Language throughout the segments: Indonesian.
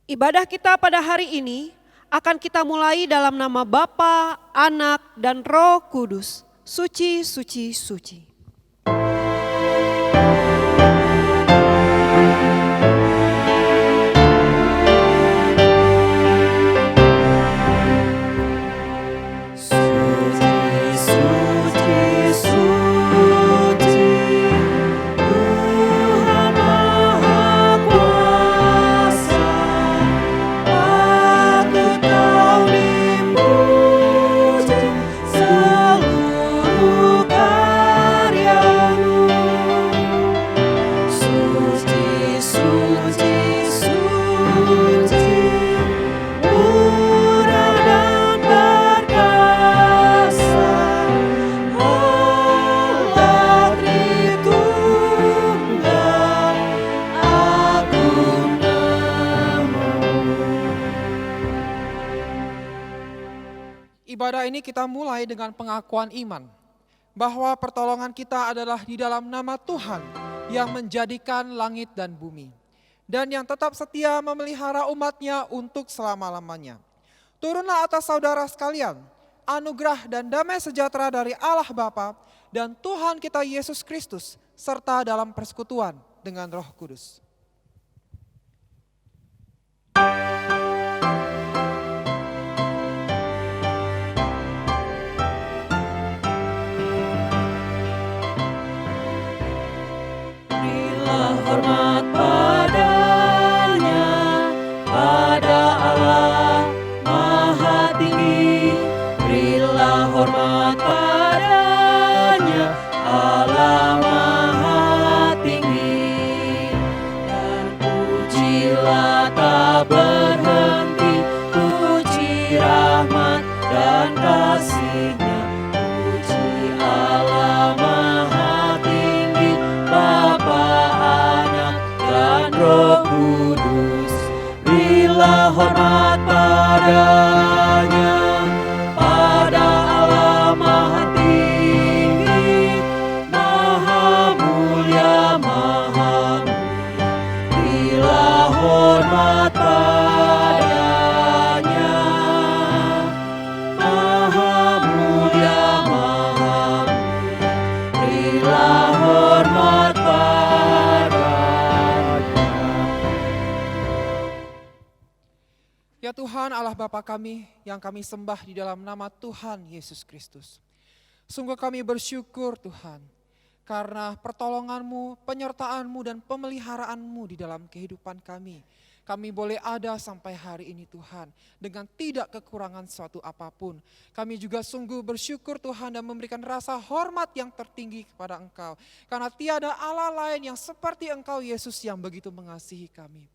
Ibadah kita pada hari ini akan kita mulai dalam nama Bapa, Anak, dan Roh Kudus. Suci, suci, suci. Ibadah ini kita mulai dengan pengakuan iman, bahwa pertolongan kita adalah di dalam nama Tuhan yang menjadikan langit dan bumi, dan yang tetap setia memelihara umatnya untuk selama-lamanya. Turunlah atas saudara sekalian, anugerah dan damai sejahtera dari Allah Bapa dan Tuhan kita Yesus Kristus, serta dalam persekutuan dengan Roh Kudus. Hormat padanya, pada Allah Maha Tinggi. Berilah hormat padanya, Allah Maha Tinggi. Dan pujilah tak berhenti, puji rahmat dan kasih-Nya. Puji Allah Maha Tinggi, Bapa, Roh Kudus. Berilah hormat padanya, pada Allah Maha Tinggi, Maha Mulia, Maha Mulia. Berilah hormat padanya, Maha Mulia, Maha Mulia. Berilah hormat Ya Tuhan Allah Bapa kami yang kami sembah di dalam nama Tuhan Yesus Kristus. Sungguh kami bersyukur Tuhan, karena pertolongan-Mu, penyertaan-Mu dan pemeliharaanmu di dalam kehidupan kami. Kami boleh ada sampai hari ini Tuhan, dengan tidak kekurangan suatu apapun. Kami juga sungguh bersyukur Tuhan dan memberikan rasa hormat yang tertinggi kepada Engkau. Karena tiada Allah lain yang seperti Engkau Yesus yang begitu mengasihi kami.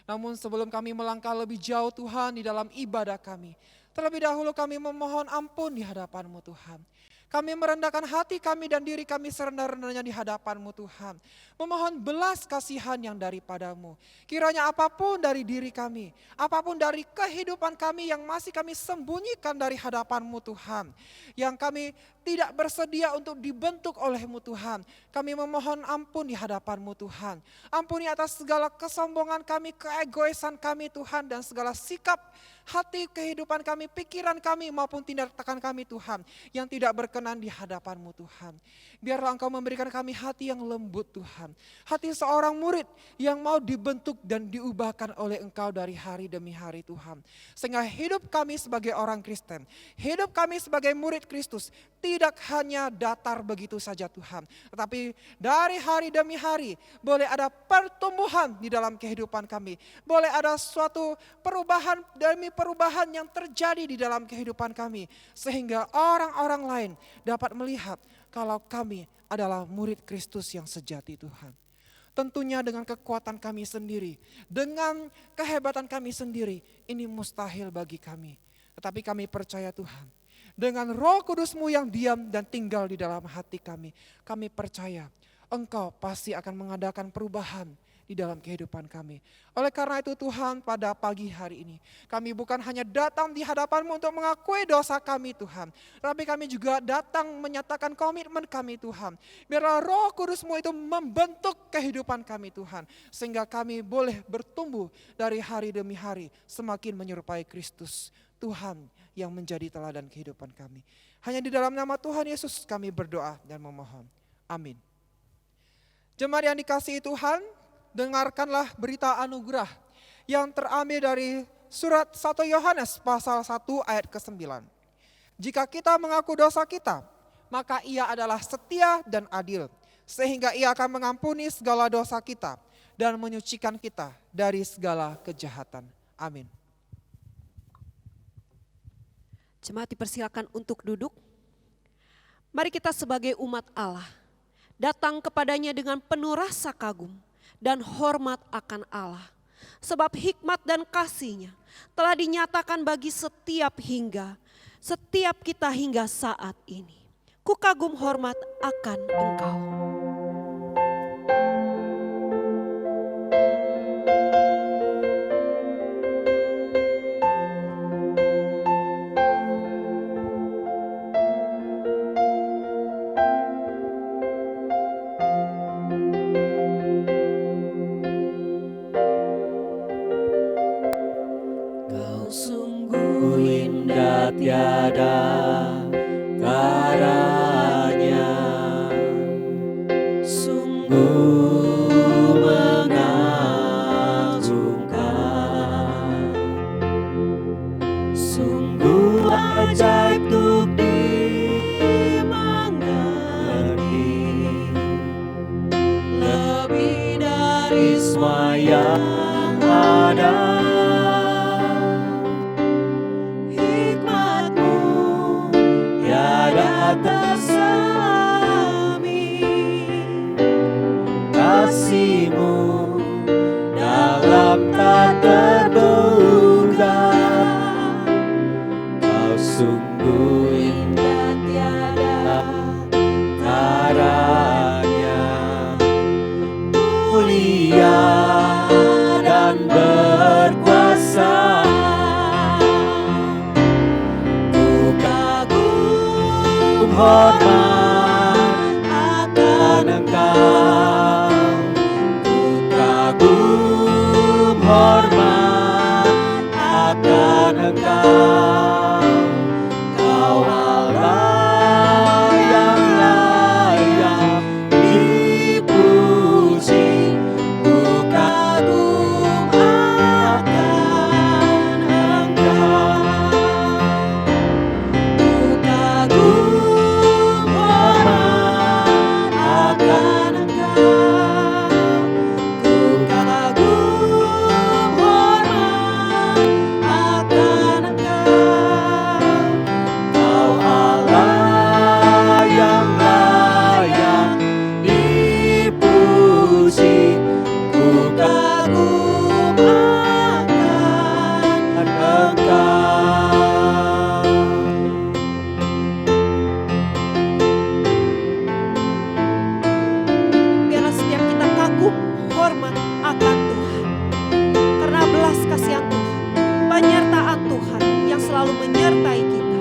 Namun sebelum kami melangkah lebih jauh Tuhan di dalam ibadah kami, terlebih dahulu kami memohon ampun di hadapan-Mu Tuhan. Kami merendahkan hati kami dan diri kami serendah-rendahnya di hadapan-Mu Tuhan. Memohon belas kasihan yang daripada-Mu. Kiranya apapun dari diri kami, apapun dari kehidupan kami yang masih kami sembunyikan dari hadapan-Mu Tuhan, yang kami tidak bersedia untuk dibentuk oleh-Mu Tuhan, kami memohon ampun di hadapan-Mu Tuhan. Ampuni atas segala kesombongan kami, keegoisan kami Tuhan, dan segala sikap hati, kehidupan kami, pikiran kami maupun tindakan kami Tuhan, yang tidak berkenan di hadapan-Mu Tuhan. Biarlah Engkau memberikan kami hati yang lembut Tuhan. Hati seorang murid yang mau dibentuk dan diubahkan oleh Engkau dari hari demi hari Tuhan. Sehingga hidup kami sebagai orang Kristen, hidup kami sebagai murid Kristus, tidak hanya datar begitu saja Tuhan. Tetapi dari hari demi hari boleh ada pertumbuhan di dalam kehidupan kami. Boleh ada suatu perubahan demi perubahan yang terjadi di dalam kehidupan kami. Sehingga orang-orang lain dapat melihat kalau kami adalah murid Kristus yang sejati Tuhan. Tentunya dengan kekuatan kami sendiri, dengan kehebatan kami sendiri, ini mustahil bagi kami. Tetapi kami percaya Tuhan, dengan Roh Kudus-Mu yang diam dan tinggal di dalam hati kami percaya Engkau pasti akan mengadakan perubahan di dalam kehidupan kami. Oleh karena itu Tuhan, pada pagi hari ini kami bukan hanya datang di hadapan-Mu untuk mengakui dosa kami Tuhan, tapi kami juga datang menyatakan komitmen kami Tuhan. Biarlah Roh Kudus-Mu itu membentuk kehidupan kami Tuhan, sehingga kami boleh bertumbuh dari hari demi hari semakin menyerupai Kristus Tuhan yang menjadi teladan kehidupan kami. Hanya di dalam nama Tuhan Yesus kami berdoa dan memohon. Amin. Jemaat yang dikasihi Tuhan, dengarkanlah berita anugerah yang terambil dari surat 1 Yohanes pasal 1 ayat ke-9. Jika kita mengaku dosa kita, maka Ia adalah setia dan adil, sehingga Ia akan mengampuni segala dosa kita dan menyucikan kita dari segala kejahatan. Amin. Jemaat dipersilakan untuk duduk. Mari kita sebagai umat Allah datang kepadanya dengan penuh rasa kagum dan hormat akan Allah. Sebab hikmat dan kasih-Nya telah dinyatakan bagi setiap kita hingga saat ini. Ku kagum hormat akan Engkau. Tiada taranya, sungguh mengagumkan, sungguh ajaib untuk dimengerti, lebih dari semua yang ada. Kasih-Mu dalam tak terduga, Kau sungguh indah tiada taranya, mulia dan berkuasa. Ku kagum hormat akan Engkau, hormat akan Engkau, Kau Allah yang layak dipuji. Ku kagum akan Engkau, ku kagum hormat akan Engkau, ku kagum akan Engkau, Kau Allah yang layak dipuji. Ku kagum akan Engkau. Biarlah setiap kita kagum hormat akan Tuhan, karena belas kasihan Tuhan, penyertaan Tuhan yang selalu menyertai kita.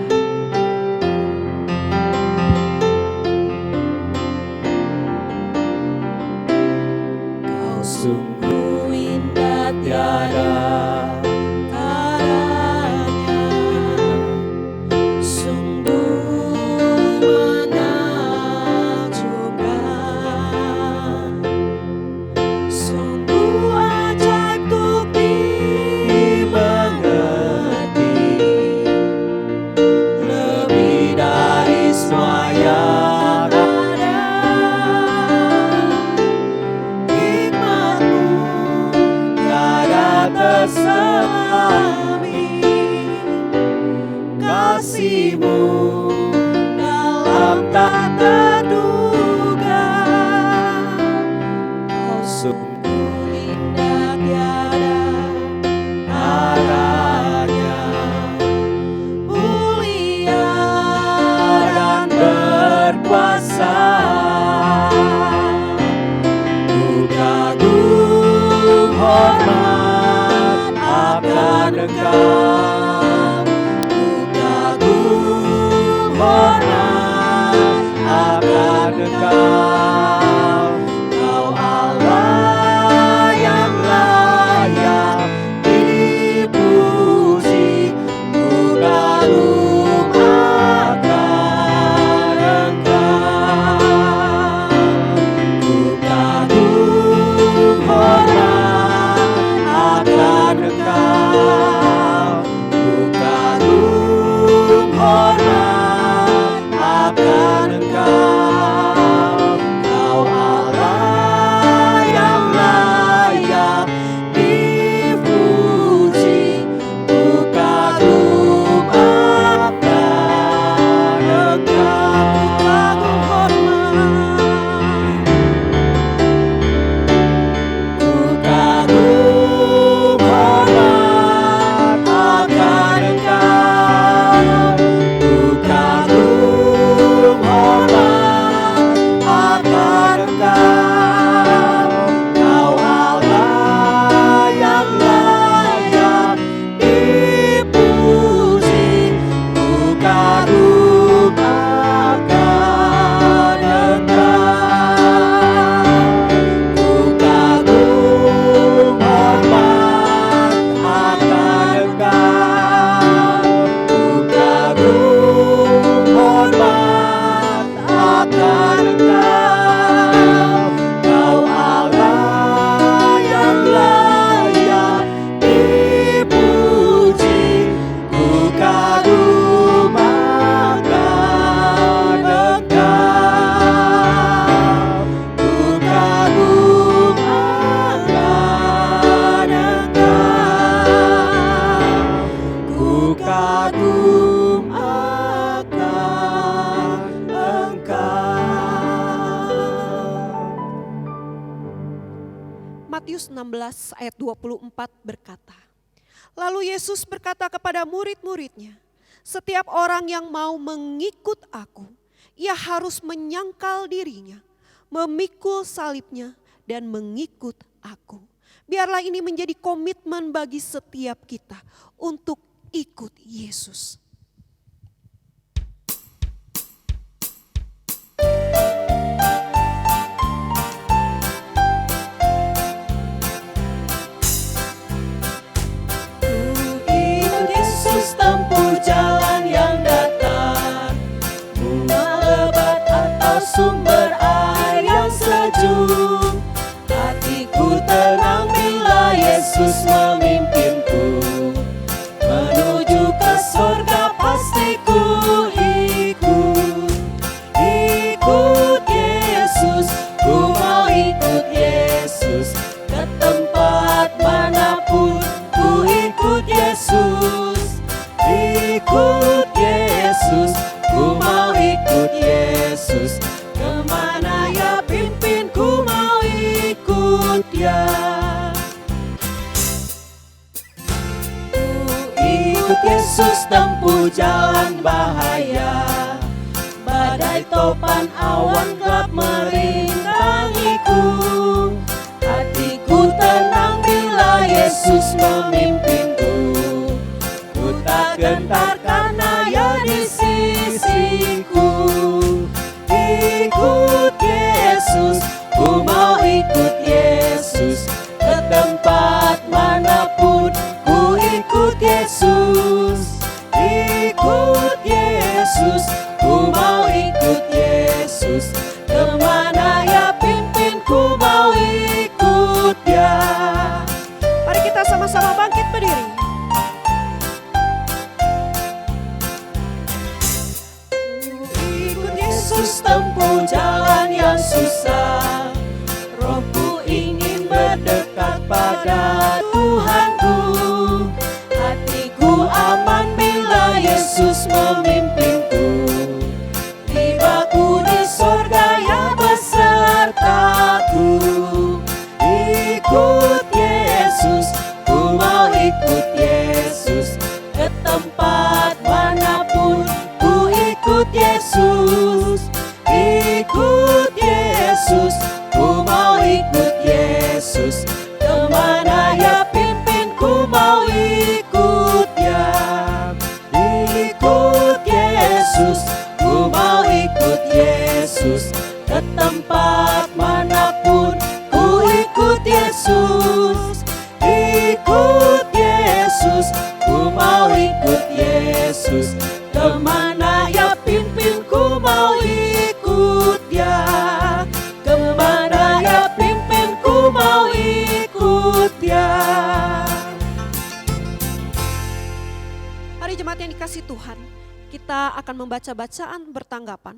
Kau sungguh indah tiada taranya, sungguh menakjubkan, sungguh ajaib untuk dimengerti, lebih dari semua yang ada. Hikmat-Mu tiada terselami, kasih-Mu dalam tak terduga, Kau sungguh indah tiada taranya, mulia dan berkuasa. Ku kagum akan Engkau. Ku kagum hormat akan Engkau. Kau Allah yang layak dipuji. Ku kagum akan Engkau. Ku kagum hormat akan Engkau. Ku kagum hormat akan Engkau. Kau Allah yang layak dipuji. Ku kagum akan Engkau. Ku kagum hormat akan Engkau. Ku kagum hormat akan Engkau. Kau Allah yang layak dipuji. Ku kagum akan Engkau. Ku kagum hormat akan Engkau. Ku kagum hormat akan Engkau. Kau Allah yang layak dipuji. Ku kagum akan Engkau. Ku kagum akan Engkau. Ku kagum akan Engkau. Matius 16 ayat 24 berkata, lalu Yesus berkata kepada murid-muridnya, setiap orang yang mau mengikut aku, ia harus menyangkal dirinya, memikul salibnya, dan mengikut aku. Biarlah ini menjadi komitmen bagi setiap kita untuk ikut Yesus. Ikut Yesus tempuh jalan yang datar, bunga lebat atau sumber air yang sejuk. Hatiku tenang bila Yesus memimpinku, menuju ke surga pasti ku ikut. Ikut Yesus, ku mau ikut Yesus, ke tempat manapun ku ikut Yesus. Ikut Yesus, ku mau ikut Yesus, kemana ya pimpin ku mau ikut Dia. Ikut Yesus tempuh jalan bahaya, badai topan awan gelap merintangiku. Hatiku tenang bila Yesus memimpinku, ku tak gentar karena Ya di sisiku. Ikut Yesus, ku mau ikut Yesus, ke tempat manapun ku ikut Yesus. Ikut Yesus, ku mau ikut Yesus, kemana Ya pimpin ku mau ikut Dia. Mari kita sama-sama bangkit berdiri. Ikut Yesus tempuh jalan yang susah, rohku ingin berdekat pada Tuhanku. Hatiku aman bila Yesus memimpinku, tibaku di sorga Ya besertaku. Ikut Yesus, ku mau ikut Yesus, ke tempat manapun ku ikut Yesus. Ikut Yesus, ku mau ikut Yesus, kemana Ya pimpin ku mau ikut Yesus, ke tempat manapun ku ikut Yesus. Ikut Yesus, ku mau ikut Yesus. Kemana ya pimpin, ku mau ikut Dia. Kemana ya pimpin, ku mau ikut Dia. Mari jemaat yang dikasih Tuhan, kita akan membaca bacaan bertanggapan.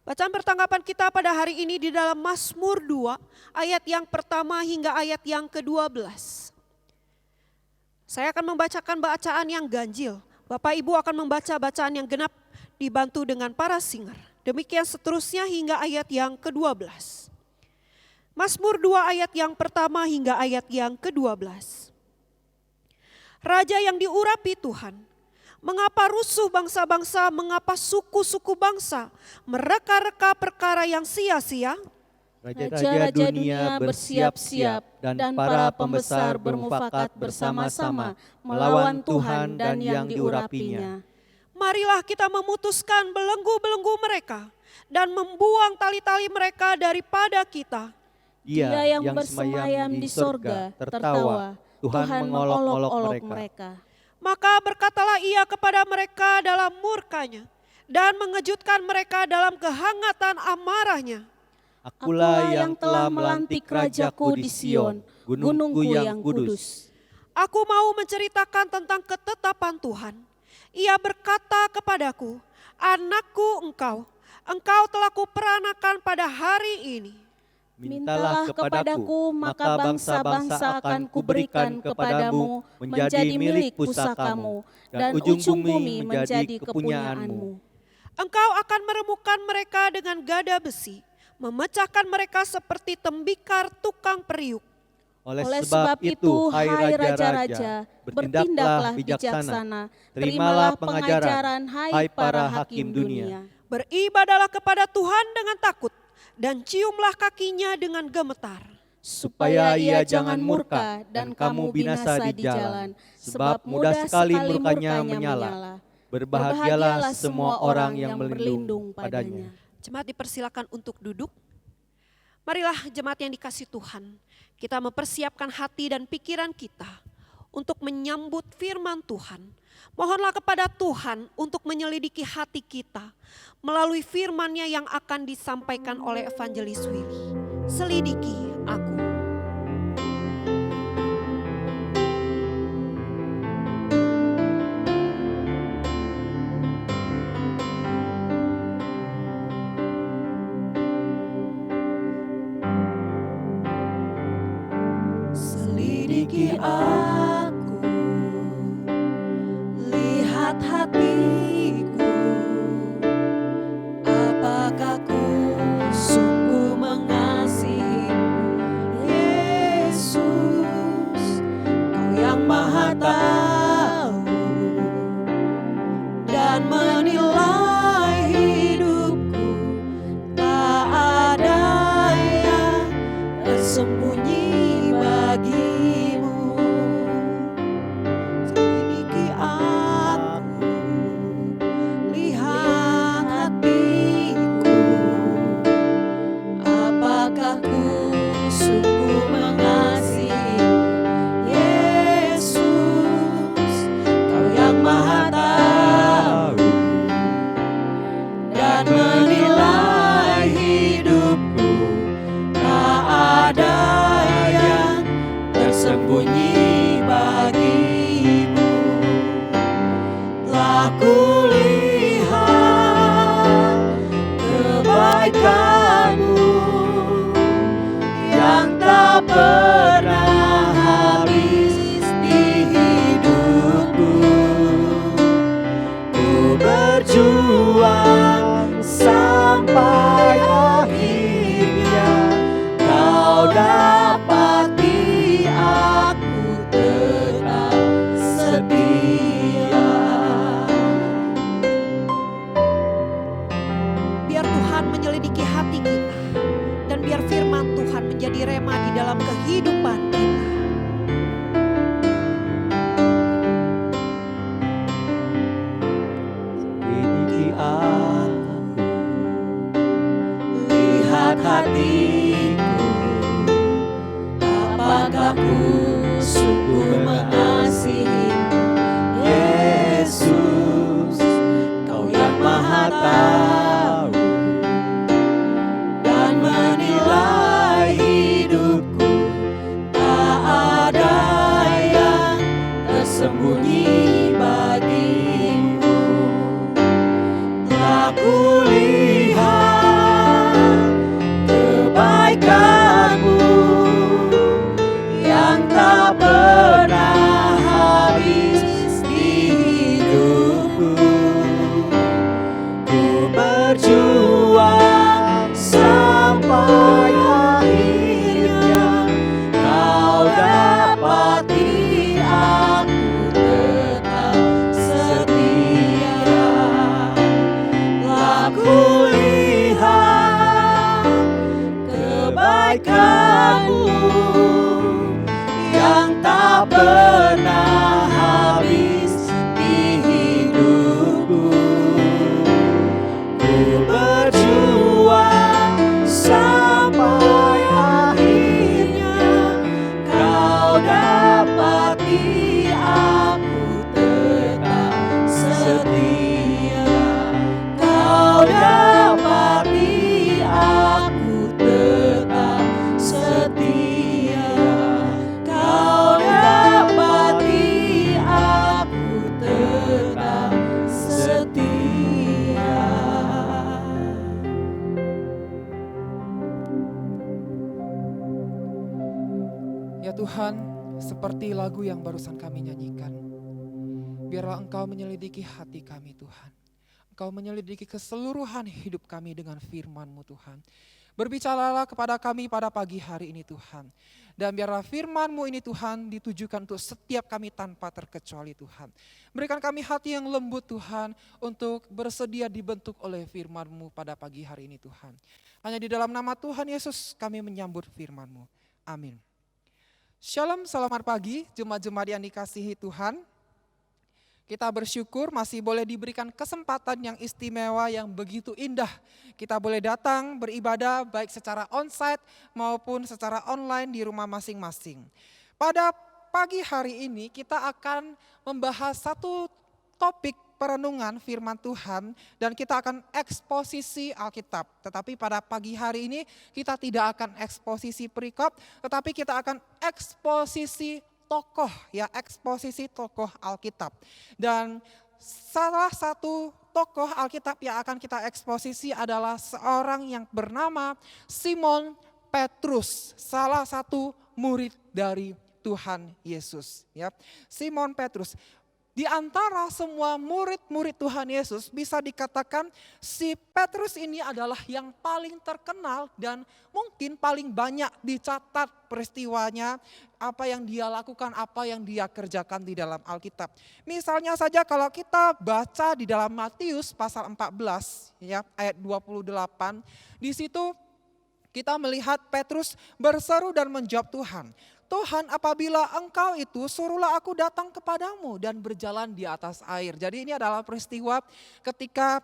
Bacaan bertanggapan kita pada hari ini di dalam Mazmur 2 ayat yang pertama hingga ayat yang ke-12. Saya akan membacakan bacaan yang ganjil. Bapak Ibu akan membaca bacaan yang genap dibantu dengan para singer. Demikian seterusnya hingga ayat yang ke-12. Mazmur 2 ayat yang pertama hingga ayat yang ke-12. Raja yang diurapi Tuhan, mengapa rusuh bangsa-bangsa, mengapa suku-suku bangsa mereka-reka perkara yang sia-sia? Raja-raja dunia bersiap-siap dan para pembesar bermufakat bersama-sama melawan Tuhan dan yang diurapinya. Marilah kita memutuskan belenggu-belenggu mereka dan membuang tali-tali mereka daripada kita. Dia yang bersemayam di sorga tertawa, Tuhan mengolok-olok mereka. Maka berkatalah ia kepada mereka dalam murkanya dan mengejutkan mereka dalam kehangatan amarahnya. Akulah yang telah melantik rajaku di Sion, gunungku yang kudus. Aku mau menceritakan tentang ketetapan Tuhan. Ia berkata kepadaku, anakku engkau telah kuperanakan pada hari ini. Mintalah kepadaku, maka bangsa-bangsa akan kuberikan kepadamu menjadi milik pusakamu, dan ujung bumi menjadi kepunyaanmu. Engkau akan meremukkan mereka dengan gada besi, memecahkan mereka seperti tembikar tukang periuk. Oleh sebab itu, hai raja-raja, bertindaklah bijaksana, terimalah pengajaran, hai para hakim dunia. Beribadalah kepada Tuhan dengan takut, dan ciumlah kakinya dengan gemetar. Supaya ia jangan murka dan kamu binasa di jalan, sebab mudah sekali murkanya menyala. Berbahagialah semua orang yang berlindung padanya. Jemaat dipersilakan untuk duduk. Marilah jemaat yang dikasih Tuhan, kita mempersiapkan hati dan pikiran kita untuk menyambut firman Tuhan. Mohonlah kepada Tuhan untuk menyelidiki hati kita melalui firman-Nya yang akan disampaikan oleh Evangelis Willy. Selidiki aku. Selidiki aku, lihat hatiku, apakah ku sungguh mengasihimu, Tuhan, seperti lagu yang barusan kami nyanyikan, biarlah Engkau menyelidiki hati kami Tuhan. Engkau menyelidiki keseluruhan hidup kami dengan firman-Mu Tuhan. Berbicaralah kepada kami pada pagi hari ini Tuhan. Dan biarlah firman-Mu ini Tuhan ditujukan untuk setiap kami tanpa terkecuali Tuhan. Berikan kami hati yang lembut Tuhan untuk bersedia dibentuk oleh firman-Mu pada pagi hari ini Tuhan. Hanya di dalam nama Tuhan Yesus kami menyambut firman-Mu. Amin. Shalom, selamat pagi jemaat-jemaat yang dikasihi Tuhan. Kita bersyukur masih boleh diberikan kesempatan yang istimewa yang begitu indah. Kita boleh datang beribadah baik secara onsite maupun secara online di rumah masing-masing. Pada pagi hari ini kita akan membahas satu topik perenungan firman Tuhan dan kita akan eksposisi Alkitab. Tetapi pada pagi hari ini kita tidak akan eksposisi perikop, tetapi kita akan eksposisi tokoh, ya, eksposisi tokoh Alkitab. Dan salah satu tokoh Alkitab yang akan kita eksposisi adalah seorang yang bernama Simon Petrus, salah satu murid dari Tuhan Yesus, ya. Simon Petrus. Di antara semua murid-murid Tuhan Yesus bisa dikatakan si Petrus ini adalah yang paling terkenal dan mungkin paling banyak dicatat peristiwanya, apa yang dia lakukan, apa yang dia kerjakan di dalam Alkitab. Misalnya saja kalau kita baca di dalam Matius pasal 14 ya, ayat 28, di situ kita melihat Petrus berseru dan menjawab Tuhan. Tuhan, apabila Engkau itu, suruhlah aku datang kepadamu dan berjalan di atas air. Jadi ini adalah peristiwa ketika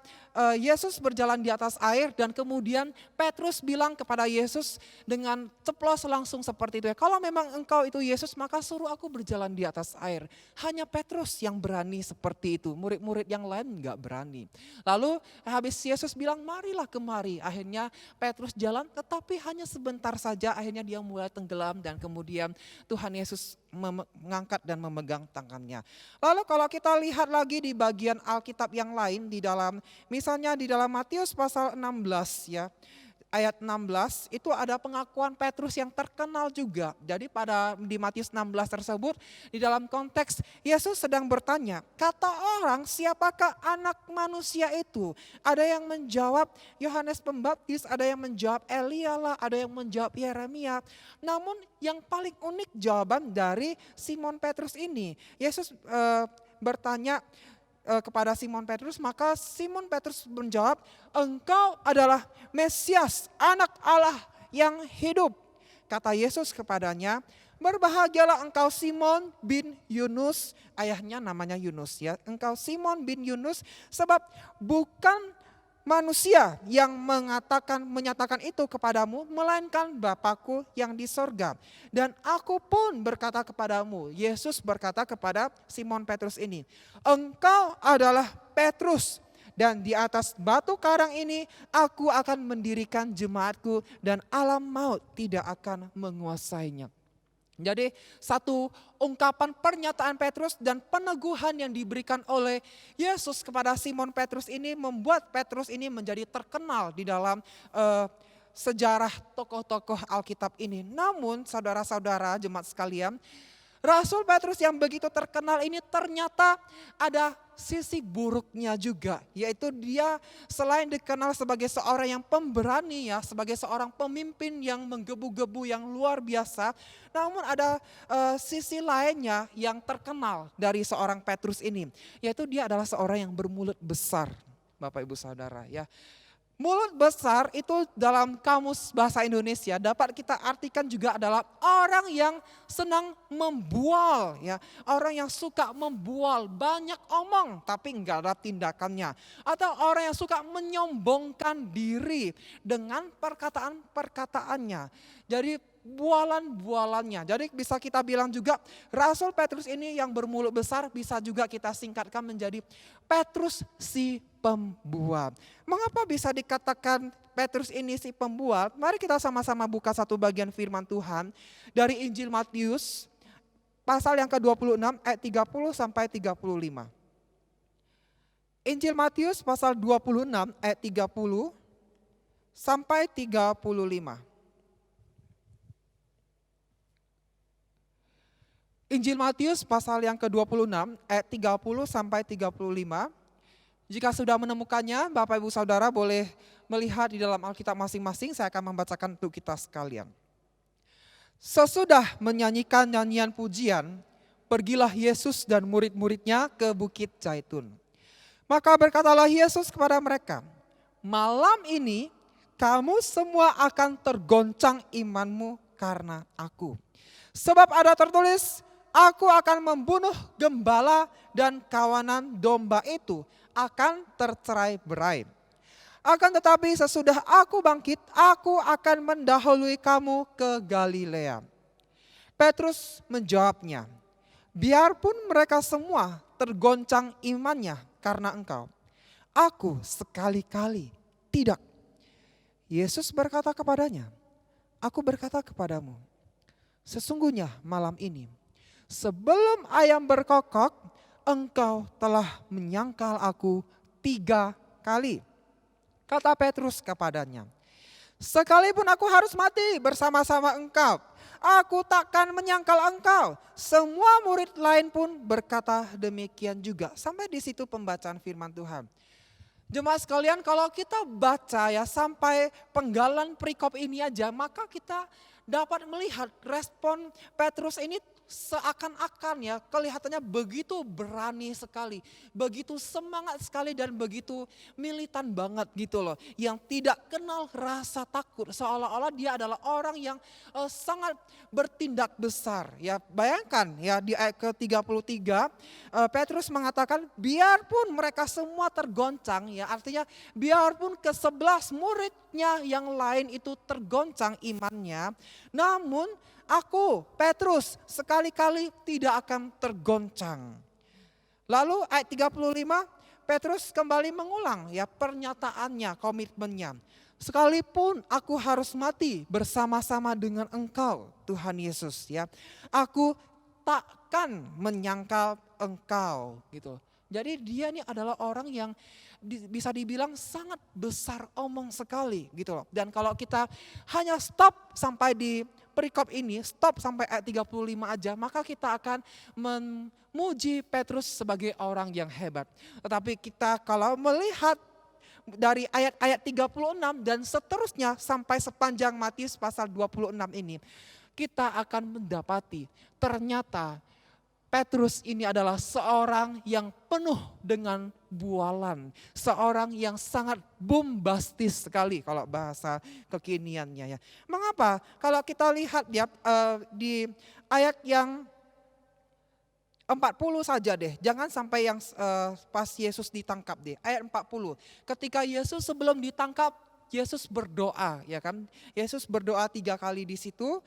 Yesus berjalan di atas air dan kemudian Petrus bilang kepada Yesus dengan ceplos langsung seperti itu. Kalau memang Engkau itu Yesus, maka suruh aku berjalan di atas air. Hanya Petrus yang berani seperti itu. Murid-murid yang lain enggak berani. Lalu habis Yesus bilang, marilah kemari. Akhirnya Petrus jalan, tetapi hanya sebentar saja. Akhirnya dia mulai tenggelam dan kemudian Tuhan Yesus mengangkat dan memegang tangannya. Lalu kalau kita lihat lagi di bagian Alkitab yang lain di dalam, misalnya di dalam Matius pasal 16 ya, ayat 16 itu ada pengakuan Petrus yang terkenal juga. Jadi di Matius 16 tersebut di dalam konteks Yesus sedang bertanya, kata orang siapakah anak manusia itu? Ada yang menjawab Yohanes Pembaptis, ada yang menjawab Elia lah, ada yang menjawab Yeremia. Namun yang paling unik jawaban dari Simon Petrus ini. Yesus bertanya kepada Simon Petrus, maka Simon Petrus menjawab, engkau adalah Mesias, anak Allah yang hidup. Kata Yesus kepadanya, berbahagialah engkau Simon bin Yunus, ayahnya namanya Yunus ya. Engkau Simon bin Yunus, sebab bukan manusia yang menyatakan itu kepadamu, melainkan Bapakku yang di sorga. Dan aku pun berkata kepadamu, Yesus berkata kepada Simon Petrus ini, engkau adalah Petrus, dan di atas batu karang ini aku akan mendirikan jemaatku dan alam maut tidak akan menguasainya. Jadi satu ungkapan pernyataan Petrus dan peneguhan yang diberikan oleh Yesus kepada Simon Petrus ini membuat Petrus ini menjadi terkenal di dalam sejarah tokoh-tokoh Alkitab ini. Namun saudara-saudara jemaat sekalian, Rasul Petrus yang begitu terkenal ini ternyata ada sisi buruknya juga. Yaitu dia selain dikenal sebagai seorang yang pemberani ya, sebagai seorang pemimpin yang menggebu-gebu yang luar biasa. Namun ada sisi lainnya yang terkenal dari seorang Petrus ini. Yaitu dia adalah seorang yang bermulut besar, Bapak Ibu Saudara ya. Mulut besar itu dalam kamus bahasa Indonesia dapat kita artikan juga adalah orang yang senang membual ya, orang yang suka membual, banyak omong tapi enggak ada tindakannya, atau orang yang suka menyombongkan diri dengan perkataan-perkataannya. Jadi bualan-bualannya. Jadi bisa kita bilang juga Rasul Petrus ini yang bermulut besar bisa juga kita singkatkan menjadi Petrus si pembual. Mengapa bisa dikatakan Petrus ini si pembual? Mari kita sama-sama buka satu bagian firman Tuhan dari Injil Matius pasal yang ke-26 ayat 30 sampai 35. Injil Matius pasal 26 ayat 30 sampai 35. Injil Matius pasal yang ke-26 ayat 30 sampai 35. Jika sudah menemukannya, Bapak Ibu Saudara boleh melihat di dalam Alkitab masing-masing, saya akan membacakan untuk kita sekalian. Sesudah menyanyikan nyanyian pujian, pergilah Yesus dan murid-muridnya ke Bukit Zaitun. Maka berkatalah Yesus kepada mereka, malam ini kamu semua akan tergoncang imanmu karena aku. Sebab ada tertulis, aku akan membunuh gembala dan kawanan domba itu akan tercerai-berai. Akan tetapi sesudah aku bangkit, aku akan mendahului kamu ke Galilea. Petrus menjawabnya, biarpun mereka semua tergoncang imannya karena engkau, aku sekali-kali tidak. Yesus berkata kepadanya, aku berkata kepadamu, sesungguhnya malam ini, sebelum ayam berkokok, engkau telah menyangkal aku 3 kali. Kata Petrus kepadanya, sekalipun aku harus mati bersama-sama engkau, aku takkan menyangkal engkau. Semua murid lain pun berkata demikian juga. Sampai di situ pembacaan firman Tuhan. Jemaat sekalian, kalau kita baca ya sampai penggalan perikop ini aja, maka kita dapat melihat respon Petrus ini seakan-akan ya kelihatannya begitu berani sekali, begitu semangat sekali dan begitu militan banget gitu loh. Yang tidak kenal rasa takut, seolah-olah dia adalah orang yang sangat bertindak besar. Ya bayangkan ya di ayat ke-33 Petrus mengatakan biarpun mereka semua tergoncang, ya artinya biarpun ke-11 muridnya yang lain itu tergoncang imannya, namun aku, Petrus, sekali-kali tidak akan tergoncang. Lalu ayat 35, Petrus kembali mengulang ya pernyataannya, komitmennya. Sekalipun aku harus mati bersama-sama dengan engkau, Tuhan Yesus ya. Aku takkan menyangkal engkau gitu. Jadi dia ini adalah orang yang bisa dibilang sangat besar omong sekali gitu loh. Dan kalau kita hanya stop sampai di perikop ini, stop sampai ayat 35 aja, maka kita akan memuji Petrus sebagai orang yang hebat. Tetapi kita kalau melihat dari ayat-ayat 36 dan seterusnya sampai sepanjang Matius pasal 26 ini, kita akan mendapati ternyata Petrus ini adalah seorang yang penuh dengan bualan. Seorang yang sangat bombastis sekali kalau bahasa kekiniannya ya. Mengapa? Kalau kita lihat ya di ayat yang 40 saja deh. Jangan sampai yang pas Yesus ditangkap deh. Ayat 40. Ketika Yesus sebelum ditangkap, Yesus berdoa ya kan. Yesus berdoa 3 kali di situ.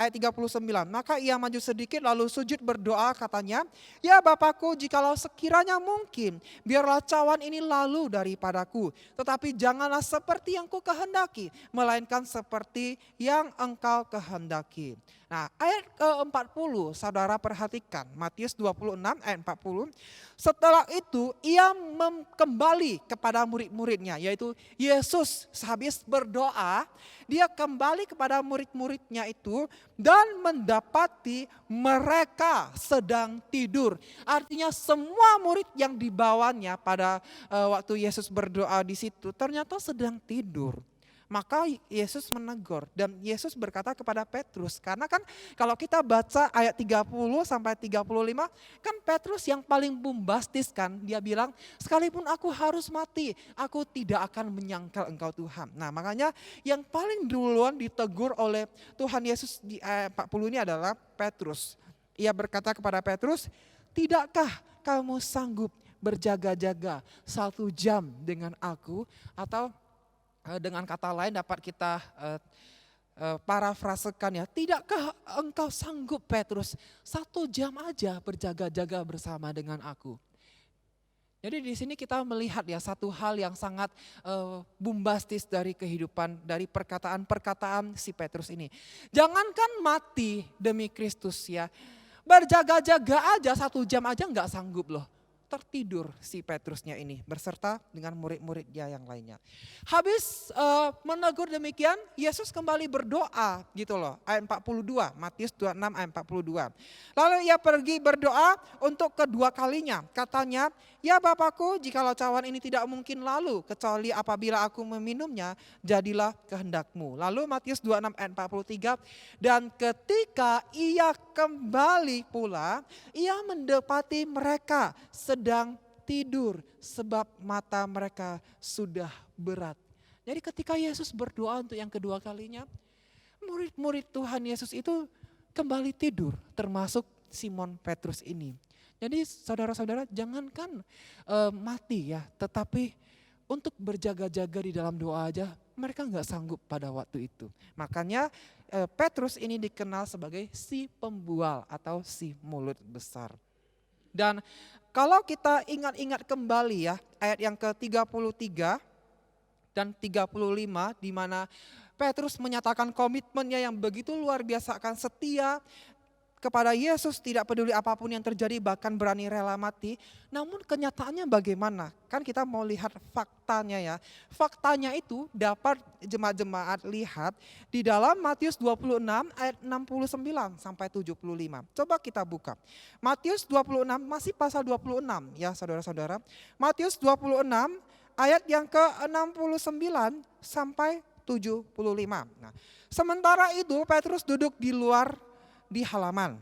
Ayat 39, maka ia maju sedikit lalu sujud berdoa katanya, ya Bapakku jikalau sekiranya mungkin biarlah cawan ini lalu daripadaku, tetapi janganlah seperti yang ku kehendaki, melainkan seperti yang engkau kehendaki. Nah ayat ke-40 saudara perhatikan, Matius 26 ayat 40, setelah itu ia kembali kepada murid-muridnya, yaitu Yesus sehabis berdoa, dia kembali kepada murid-muridnya itu dan mendapati mereka sedang tidur. Artinya semua murid yang dibawanya pada waktu Yesus berdoa di situ ternyata sedang tidur. Maka Yesus menegur dan Yesus berkata kepada Petrus, karena kan kalau kita baca ayat 30 sampai 35 kan Petrus yang paling bombastis kan, dia bilang sekalipun aku harus mati, aku tidak akan menyangkal engkau Tuhan. Nah makanya yang paling duluan ditegur oleh Tuhan Yesus di ayat 40 ini adalah Petrus. Ia berkata kepada Petrus, tidakkah kamu sanggup berjaga-jaga 1 jam dengan aku? Atau dengan kata lain dapat kita parafrasekan ya, tidakkah engkau sanggup Petrus 1 jam aja berjaga-jaga bersama dengan aku? Jadi di sini kita melihat ya satu hal yang sangat bombastis dari kehidupan, dari perkataan-perkataan si Petrus ini. Jangankan mati demi Kristus ya, berjaga-jaga aja 1 jam aja nggak sanggup loh. tertidur si Petrusnya ini beserta dengan murid-murid dia yang lainnya. Habis menegur demikian, Yesus kembali berdoa gitu loh. Ayat 42, Matius 26 ayat 42. Lalu ia pergi berdoa untuk kedua kalinya. Katanya, ya Bapakku, jikalau cawan ini tidak mungkin lalu, kecuali apabila aku meminumnya, jadilah kehendakmu. Lalu Matius 26 ayat 43, dan ketika ia kembali pula, ia mendapati mereka sedang tidur sebab mata mereka sudah berat. Jadi ketika Yesus berdoa untuk yang kedua kalinya, murid-murid Tuhan Yesus itu kembali tidur, termasuk Simon Petrus ini. Jadi saudara-saudara, jangankan mati ya, tetapi untuk berjaga-jaga di dalam doa aja mereka nggak sanggup pada waktu itu. Makanya Petrus ini dikenal sebagai si pembual atau si mulut besar. Dan kalau kita ingat-ingat kembali ya, ayat yang ke-33 dan 35 di mana Petrus menyatakan komitmennya yang begitu luar biasa akan setia kepada Yesus, tidak peduli apapun yang terjadi, bahkan berani rela mati. Namun kenyataannya bagaimana? Kan kita mau lihat faktanya ya. Faktanya itu dapat jemaat-jemaat lihat di dalam Matius 26 ayat 69 sampai 75. Coba kita buka. Matius 26 masih pasal 26 ya saudara-saudara. Matius 26 ayat yang ke-69 sampai 75. Nah, sementara itu Petrus duduk di luar di halaman.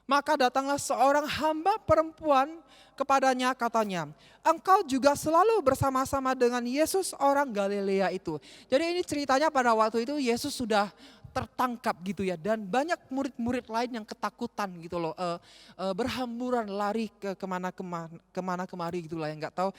Maka datanglah seorang hamba perempuan kepadanya, katanya, engkau juga selalu bersama-sama dengan Yesus orang Galilea itu. Jadi ini ceritanya pada waktu itu Yesus sudah tertangkap gitu ya, dan banyak murid-murid lain yang ketakutan gitu loh, berhamburan lari ke kemana kemari gitulah, yang nggak tahu,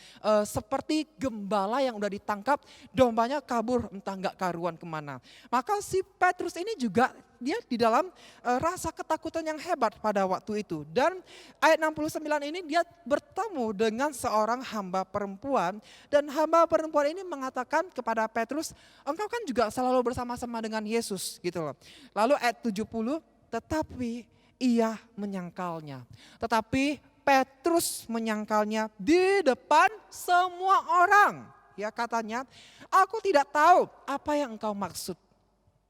seperti gembala yang udah ditangkap, dombanya kabur entah nggak karuan kemana. Maka si Petrus ini juga dia di dalam rasa ketakutan yang hebat pada waktu itu. Dan ayat 69 ini dia bertemu dengan seorang hamba perempuan, dan hamba perempuan ini mengatakan kepada Petrus, engkau kan juga selalu bersama-sama dengan Yesus gitu loh. Lalu ayat 70, tetapi ia menyangkalnya. Tetapi Petrus menyangkalnya di depan semua orang. Ya katanya, aku tidak tahu apa yang engkau maksud.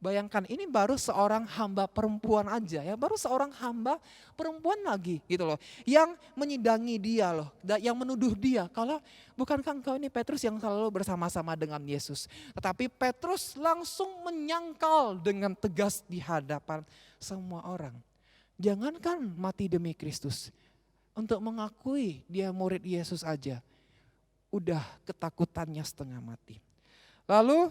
Bayangkan ini baru seorang hamba perempuan aja ya, baru seorang hamba perempuan lagi gitu loh, yang menyidangi dia loh, yang menuduh dia kalau bukankah engkau ini Petrus yang selalu bersama-sama dengan Yesus. Tetapi Petrus langsung menyangkal dengan tegas di hadapan semua orang. Jangankan mati demi Kristus, untuk mengakui dia murid Yesus aja udah ketakutannya setengah mati. Lalu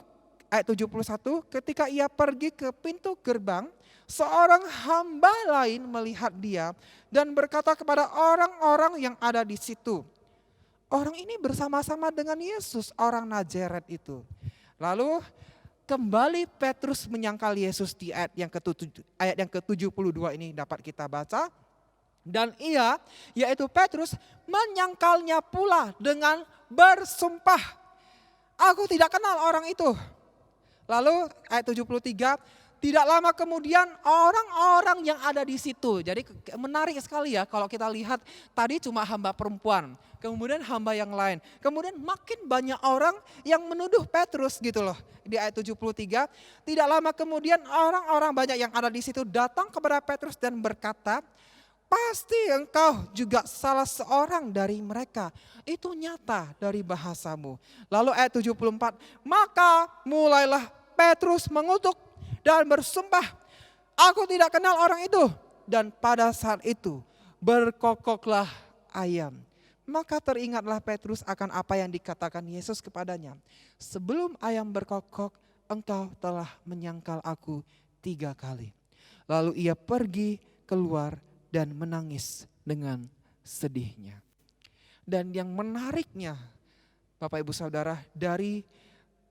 ayat 71, ketika ia pergi ke pintu gerbang, seorang hamba lain melihat dia dan berkata kepada orang-orang yang ada di situ, orang ini bersama-sama dengan Yesus, orang Nazaret itu. Lalu kembali Petrus menyangkal Yesus di ayat yang ke-72 ini dapat kita baca. Dan ia, yaitu Petrus, menyangkalnya pula dengan bersumpah, aku tidak kenal orang itu. Lalu ayat 73, tidak lama kemudian orang-orang yang ada di situ. Jadi menarik sekali ya kalau kita lihat tadi cuma hamba perempuan, kemudian hamba yang lain. Kemudian makin banyak orang yang menuduh Petrus gitu loh. Di ayat 73, tidak lama kemudian orang-orang banyak yang ada di situ datang kepada Petrus dan berkata, pasti engkau juga salah seorang dari mereka. Itu nyata dari bahasamu. Lalu ayat 74, maka mulailah Petrus mengutuk dan bersumpah, aku tidak kenal orang itu. Dan pada saat itu berkokoklah ayam. Maka teringatlah Petrus akan apa yang dikatakan Yesus kepadanya. Sebelum ayam berkokok, engkau telah menyangkal aku 3 kali. Lalu ia pergi keluar dan menangis dengan sedihnya. Dan yang menariknya, Bapak Ibu Saudara, dari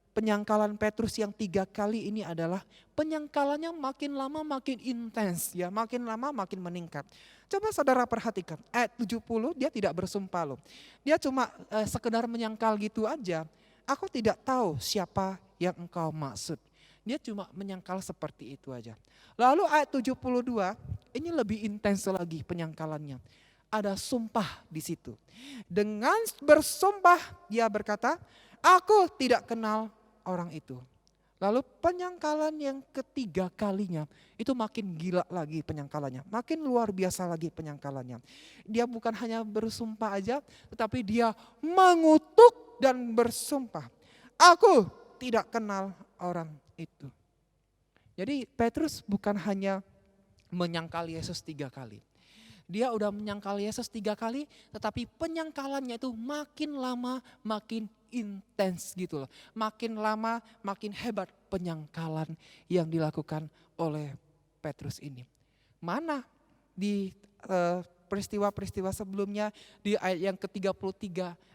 penyangkalan Petrus yang 3 kali ini adalah penyangkalannya makin lama makin intens ya, makin lama makin meningkat. Coba saudara perhatikan, ayat 70 dia tidak bersumpah loh. Dia cuma sekedar menyangkal gitu aja. Aku tidak tahu siapa yang engkau maksud. Dia cuma menyangkal seperti itu aja. Lalu ayat 72 ini lebih intens lagi penyangkalannya. ada sumpah di situ. Dengan bersumpah dia berkata, aku tidak kenal orang itu. Lalu penyangkalan yang ketiga kalinya, itu makin gila lagi penyangkalannya. Makin luar biasa lagi penyangkalannya. Dia bukan hanya bersumpah aja, tetapi dia mengutuk dan bersumpah. Aku tidak kenal orang itu. Jadi Petrus bukan hanya menyangkal Yesus 3 kali. Dia udah menyangkal Yesus 3 kali, tetapi penyangkalannya itu makin lama makin intens gitu loh. Makin lama makin hebat penyangkalan yang dilakukan oleh Petrus ini. Mana di peristiwa-peristiwa sebelumnya di ayat yang ke-33,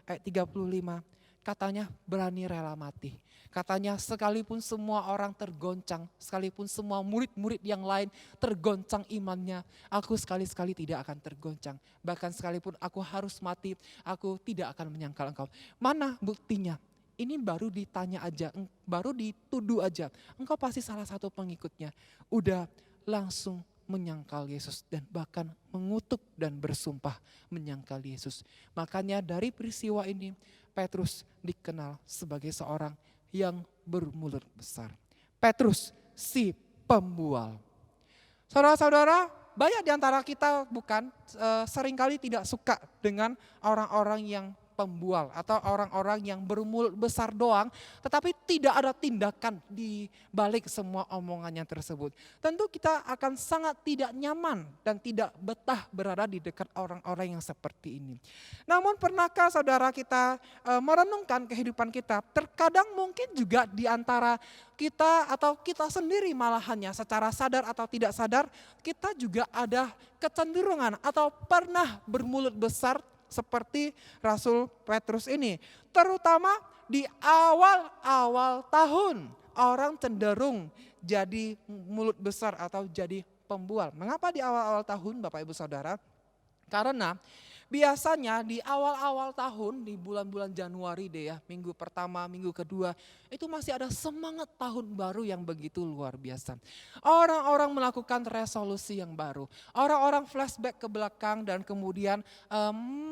ayat 35, katanya berani rela mati. Katanya sekalipun semua orang tergoncang, sekalipun semua murid-murid yang lain tergoncang imannya, aku sekali-sekali tidak akan tergoncang. Bahkan sekalipun aku harus mati, aku tidak akan menyangkal engkau. Mana buktinya? Ini baru ditanya aja, baru dituduh aja. Engkau pasti salah satu pengikutnya. Udah langsung menyangkal Yesus dan bahkan mengutuk dan bersumpah menyangkal Yesus. Makanya dari peristiwa ini Petrus dikenal sebagai seorang yang bermulut besar. Petrus si pembual. Saudara-saudara, banyak di antara kita bukan seringkali tidak suka dengan orang-orang yang pembual atau orang-orang yang bermulut besar doang, tetapi tidak ada tindakan di balik semua omongannya tersebut. Tentu kita akan sangat tidak nyaman dan tidak betah berada di dekat orang-orang yang seperti ini. Namun pernahkah saudara kita merenungkan kehidupan kita? Terkadang mungkin juga di antara kita atau kita sendiri malahannya secara sadar atau tidak sadar, kita juga ada kecenderungan atau pernah bermulut besar seperti Rasul Petrus ini. Terutama di awal-awal tahun, orang cenderung jadi mulut besar atau jadi pembual. Mengapa di awal-awal tahun Bapak Ibu Saudara? Karena biasanya di awal-awal tahun, di bulan-bulan Januari deh ya, minggu pertama, minggu kedua, itu masih ada semangat tahun baru yang begitu luar biasa. Orang-orang melakukan resolusi yang baru, orang-orang flashback ke belakang dan kemudian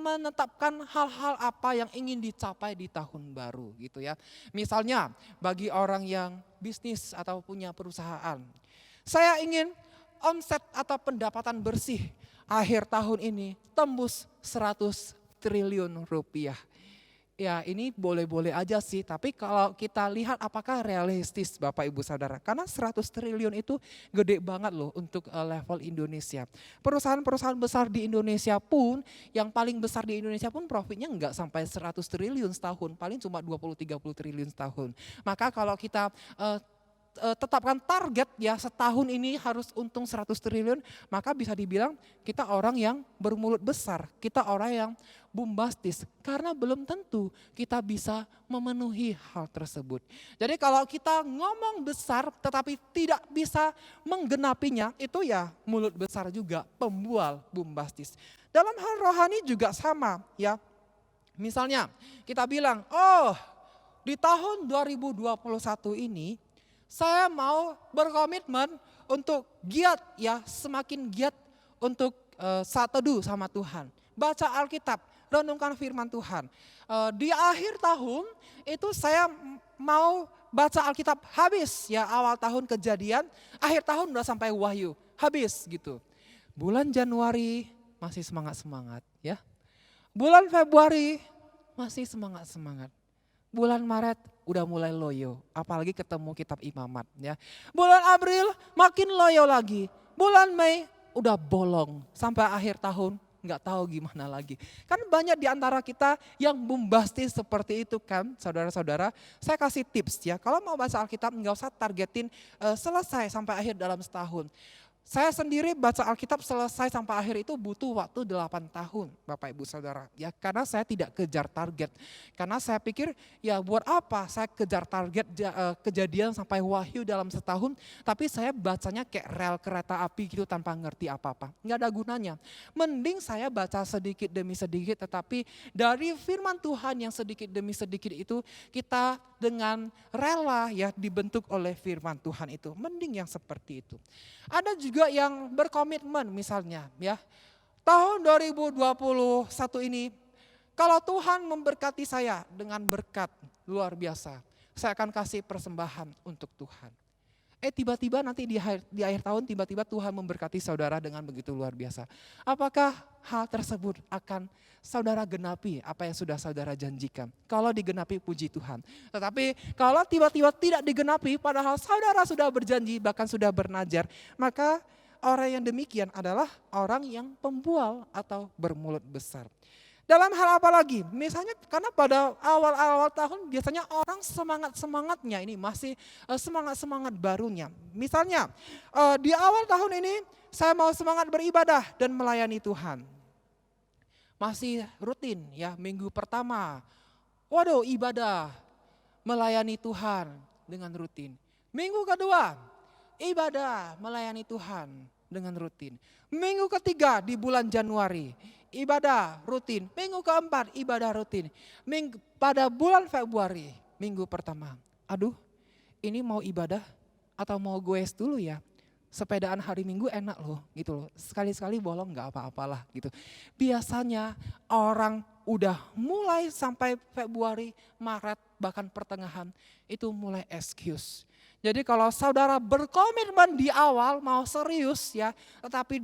menetapkan hal-hal apa yang ingin dicapai di tahun baru gitu ya. Misalnya bagi orang yang bisnis atau punya perusahaan, saya ingin omset atau pendapatan bersih akhir tahun ini tembus 100 triliun rupiah. Ya ini boleh-boleh aja sih, tapi kalau kita lihat apakah realistis Bapak Ibu Saudara. Karena 100 triliun itu gede banget loh untuk level Indonesia. Perusahaan-perusahaan besar di Indonesia pun, yang paling besar di Indonesia pun profitnya enggak sampai 100 triliun setahun, paling cuma 20-30 triliun setahun. Maka kalau kita tetapkan target ya setahun ini harus untung 100 triliun, maka bisa dibilang kita orang yang bermulut besar, kita orang yang bombastis, karena belum tentu kita bisa memenuhi hal tersebut. Jadi kalau kita ngomong besar tetapi tidak bisa menggenapinya, itu ya mulut besar juga, pembual, bombastis. Dalam hal rohani juga sama ya. Misalnya kita bilang, oh di tahun 2021 ini saya mau berkomitmen untuk giat ya, semakin giat untuk saat teduh sama Tuhan. Baca Alkitab, renungkan firman Tuhan. Di akhir tahun itu saya mau baca Alkitab habis ya, awal tahun Kejadian, akhir tahun udah sampai Wahyu, habis gitu. Bulan Januari masih semangat-semangat ya. Bulan Februari masih semangat-semangat. Bulan Maret udah mulai loyo, apalagi ketemu kitab imamat ya. Bulan April makin loyo lagi, bulan Mei udah bolong, sampai akhir tahun nggak tahu gimana lagi. Kan banyak di antara kita yang bombastis seperti itu kan saudara-saudara. Saya kasih tips ya, kalau mau baca Alkitab nggak usah targetin selesai sampai akhir dalam setahun. Saya sendiri baca Alkitab selesai sampai akhir itu butuh waktu 8 tahun Bapak Ibu Saudara. Ya karena saya tidak kejar target. Karena saya pikir ya buat apa saya kejar target Kejadian sampai Wahyu dalam setahun. Tapi saya bacanya kayak rel kereta api gitu tanpa ngerti apa-apa. Nggak ada gunanya. Mending saya baca sedikit demi sedikit, tetapi dari firman Tuhan yang sedikit demi sedikit itu kita dengan rela ya dibentuk oleh firman Tuhan itu. Mending yang seperti itu. Ada juga yang berkomitmen misalnya ya, tahun 2021 ini, kalau Tuhan memberkati saya dengan berkat luar biasa, saya akan kasih persembahan untuk Tuhan. Tiba-tiba nanti di akhir tahun tiba-tiba Tuhan memberkati saudara dengan begitu luar biasa. Apakah hal tersebut akan saudara genapi apa yang sudah saudara janjikan? Kalau digenapi puji Tuhan. Tetapi kalau tiba-tiba tidak digenapi padahal saudara sudah berjanji bahkan sudah bernajar, maka orang yang demikian adalah orang yang pembual atau bermulut besar. Dalam hal apa lagi? Misalnya karena pada awal-awal tahun biasanya orang semangat-semangatnya ini masih semangat-semangat barunya. Misalnya di awal tahun ini saya mau semangat beribadah dan melayani Tuhan. Masih rutin ya, minggu pertama. Waduh, ibadah, melayani Tuhan dengan rutin. Minggu kedua, ibadah, melayani Tuhan dengan rutin. Minggu ketiga di bulan Januari, ibadah rutin. Minggu keempat, ibadah rutin. Pada bulan Februari, minggu pertama, aduh ini mau ibadah atau mau goes dulu ya. Sepedaan hari Minggu enak loh gitu loh. Sekali-sekali bolong gak apa-apalah gitu. Biasanya orang udah mulai sampai Februari, Maret, bahkan pertengahan itu mulai excuse. Jadi kalau saudara berkomitmen di awal mau serius ya, tetapi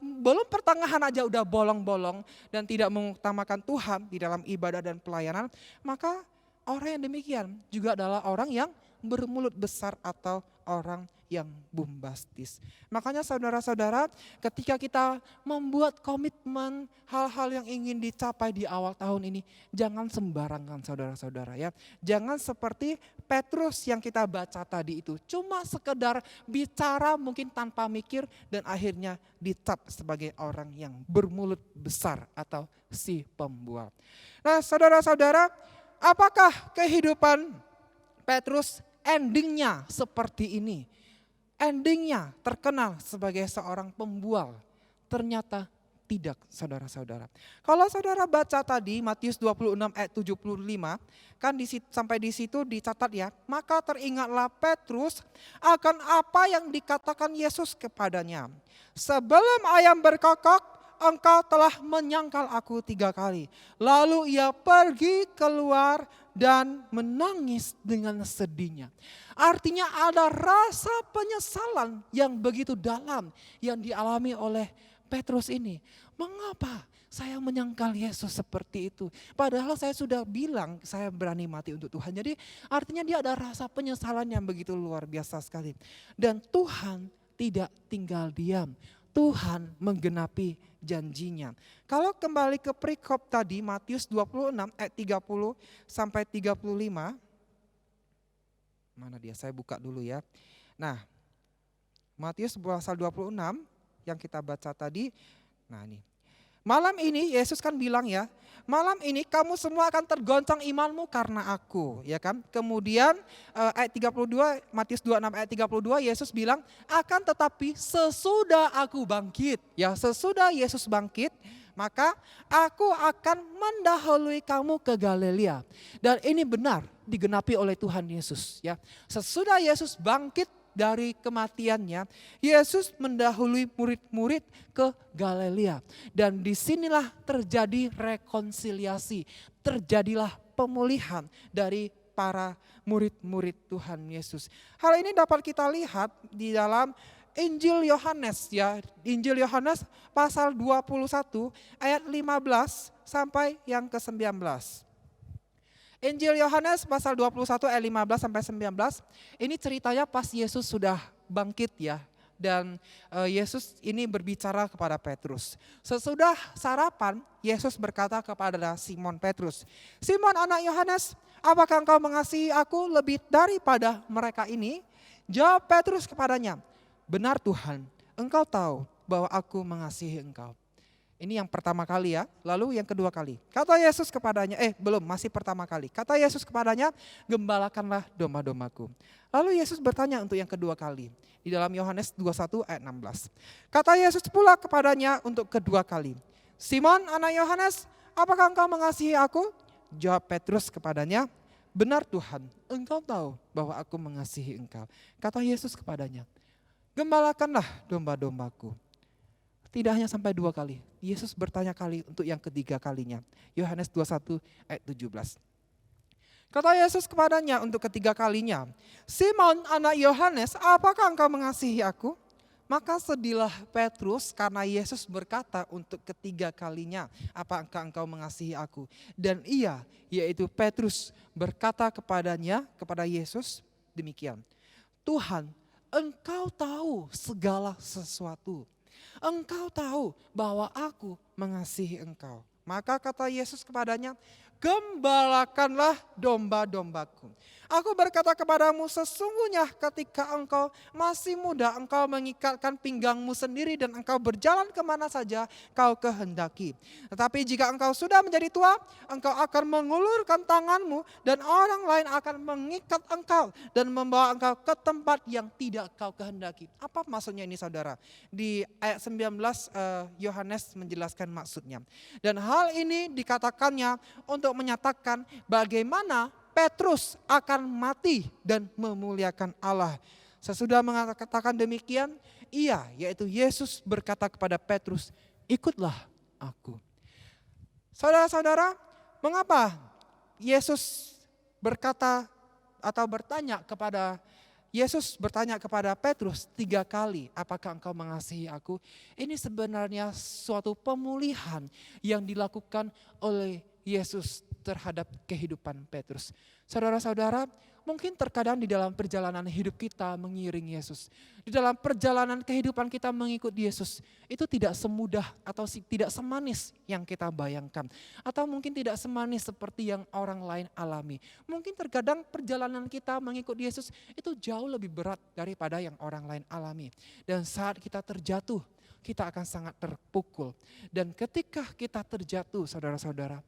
belum pertengahan aja udah bolong-bolong dan tidak mengutamakan Tuhan di dalam ibadah dan pelayanan, maka orang yang demikian juga adalah orang yang bermulut besar atau orang yang bombastis. Makanya saudara-saudara, ketika kita membuat komitmen hal-hal yang ingin dicapai di awal tahun ini, jangan sembarangan saudara-saudara ya. Jangan seperti Petrus yang kita baca tadi itu, cuma sekedar bicara mungkin tanpa mikir dan akhirnya dicap sebagai orang yang bermulut besar atau si pembual. Nah saudara-saudara, apakah kehidupan Petrus endingnya seperti ini? Endingnya terkenal sebagai seorang pembual. Ternyata tidak saudara-saudara. Kalau saudara baca tadi Matius 26 ayat 75, kan sampai di situ dicatat ya. Maka teringatlah Petrus akan apa yang dikatakan Yesus kepadanya. Sebelum ayam berkokok, engkau telah menyangkal aku 3 kali. Lalu ia pergi keluar dan menangis dengan sedihnya. Artinya ada rasa penyesalan yang begitu dalam yang dialami oleh Petrus ini. Mengapa saya menyangkal Yesus seperti itu? Padahal saya sudah bilang saya berani mati untuk Tuhan. Jadi artinya dia ada rasa penyesalan yang begitu luar biasa sekali. Dan Tuhan tidak tinggal diam. Tuhan menggenapi janjinya. Kalau kembali ke perikop tadi Matius 26 ayat 30 sampai 35. Mana dia? Saya buka dulu ya. Nah, Matius pasal 26 yang kita baca tadi. Nah ini. Malam ini Yesus kan bilang ya, malam ini kamu semua akan tergoncang imanmu karena aku, ya kan? Kemudian ayat 32, Matius 26 ayat 32 Yesus bilang, akan tetapi sesudah aku bangkit, ya sesudah Yesus bangkit, maka aku akan mendahului kamu ke Galilea. Dan ini benar digenapi oleh Tuhan Yesus, ya. Sesudah Yesus bangkit dari kematiannya, Yesus mendahului murid-murid ke Galilea. Dan disinilah terjadi rekonsiliasi, terjadilah pemulihan dari para murid-murid Tuhan Yesus. Hal ini dapat kita lihat di dalam Injil Yohanes ya. Injil Yohanes pasal 21 ayat 15 sampai yang ke-19. Injil Yohanes pasal 21 ayat 15 sampai 19. Ini ceritanya pas Yesus sudah bangkit ya. Dan Yesus ini berbicara kepada Petrus. Sesudah sarapan, Yesus berkata kepada Simon Petrus, Simon anak Yohanes, apakah engkau mengasihi aku lebih daripada mereka ini? Jawab Petrus kepadanya, benar Tuhan, engkau tahu bahwa aku mengasihi engkau. Ini yang pertama kali ya, lalu yang kedua kali. Kata Yesus kepadanya, masih pertama kali. Kata Yesus kepadanya, gembalakanlah domba-dombaku. Lalu Yesus bertanya untuk yang kedua kali. Di dalam Yohanes 21 ayat 16. Kata Yesus pula kepadanya untuk kedua kali. Simon anak Yohanes, apakah engkau mengasihi aku? Jawab Petrus kepadanya, benar Tuhan, engkau tahu bahwa aku mengasihi engkau. Kata Yesus kepadanya, gembalakanlah domba-dombaku. Tidak hanya sampai 2 kali, Yesus bertanya kali untuk yang ketiga kalinya. Yohanes 21 ayat 17. Kata Yesus kepadanya untuk ketiga kalinya, "Simon anak Yohanes, apakah engkau mengasihi aku?" Maka sedihlah Petrus karena Yesus berkata untuk ketiga kalinya, "Apakah engkau mengasihi aku?" Dan ia, yaitu Petrus, berkata kepada Yesus demikian, "Tuhan, engkau tahu segala sesuatu. Engkau tahu bahwa aku mengasihi engkau." Maka kata Yesus kepadanya, "Gembalakanlah domba-dombaku. Aku berkata kepadamu, sesungguhnya ketika engkau masih muda, engkau mengikatkan pinggangmu sendiri dan engkau berjalan kemana saja kau kehendaki. Tetapi jika engkau sudah menjadi tua, engkau akan mengulurkan tanganmu dan orang lain akan mengikat engkau dan membawa engkau ke tempat yang tidak kau kehendaki." Apa maksudnya ini saudara? Di ayat 19 Yohanes menjelaskan maksudnya. Dan hal ini dikatakannya untuk menyatakan bagaimana Petrus akan mati dan memuliakan Allah. Sesudah mengatakan demikian, ia, yaitu Yesus, berkata kepada Petrus, "Ikutlah aku." Saudara-saudara, mengapa Yesus berkata atau Yesus bertanya kepada Petrus 3 kali, "Apakah engkau mengasihi aku?" Ini sebenarnya suatu pemulihan yang dilakukan oleh Yesus terhadap kehidupan Petrus. Saudara-saudara, mungkin terkadang di dalam perjalanan hidup kita mengiring Yesus, di dalam perjalanan kehidupan kita mengikut Yesus, itu tidak semudah atau tidak semanis yang kita bayangkan. Atau mungkin tidak semanis seperti yang orang lain alami. Mungkin terkadang perjalanan kita mengikut Yesus itu jauh lebih berat daripada yang orang lain alami. Dan saat kita terjatuh, kita akan sangat terpukul. Dan ketika kita terjatuh, saudara-saudara,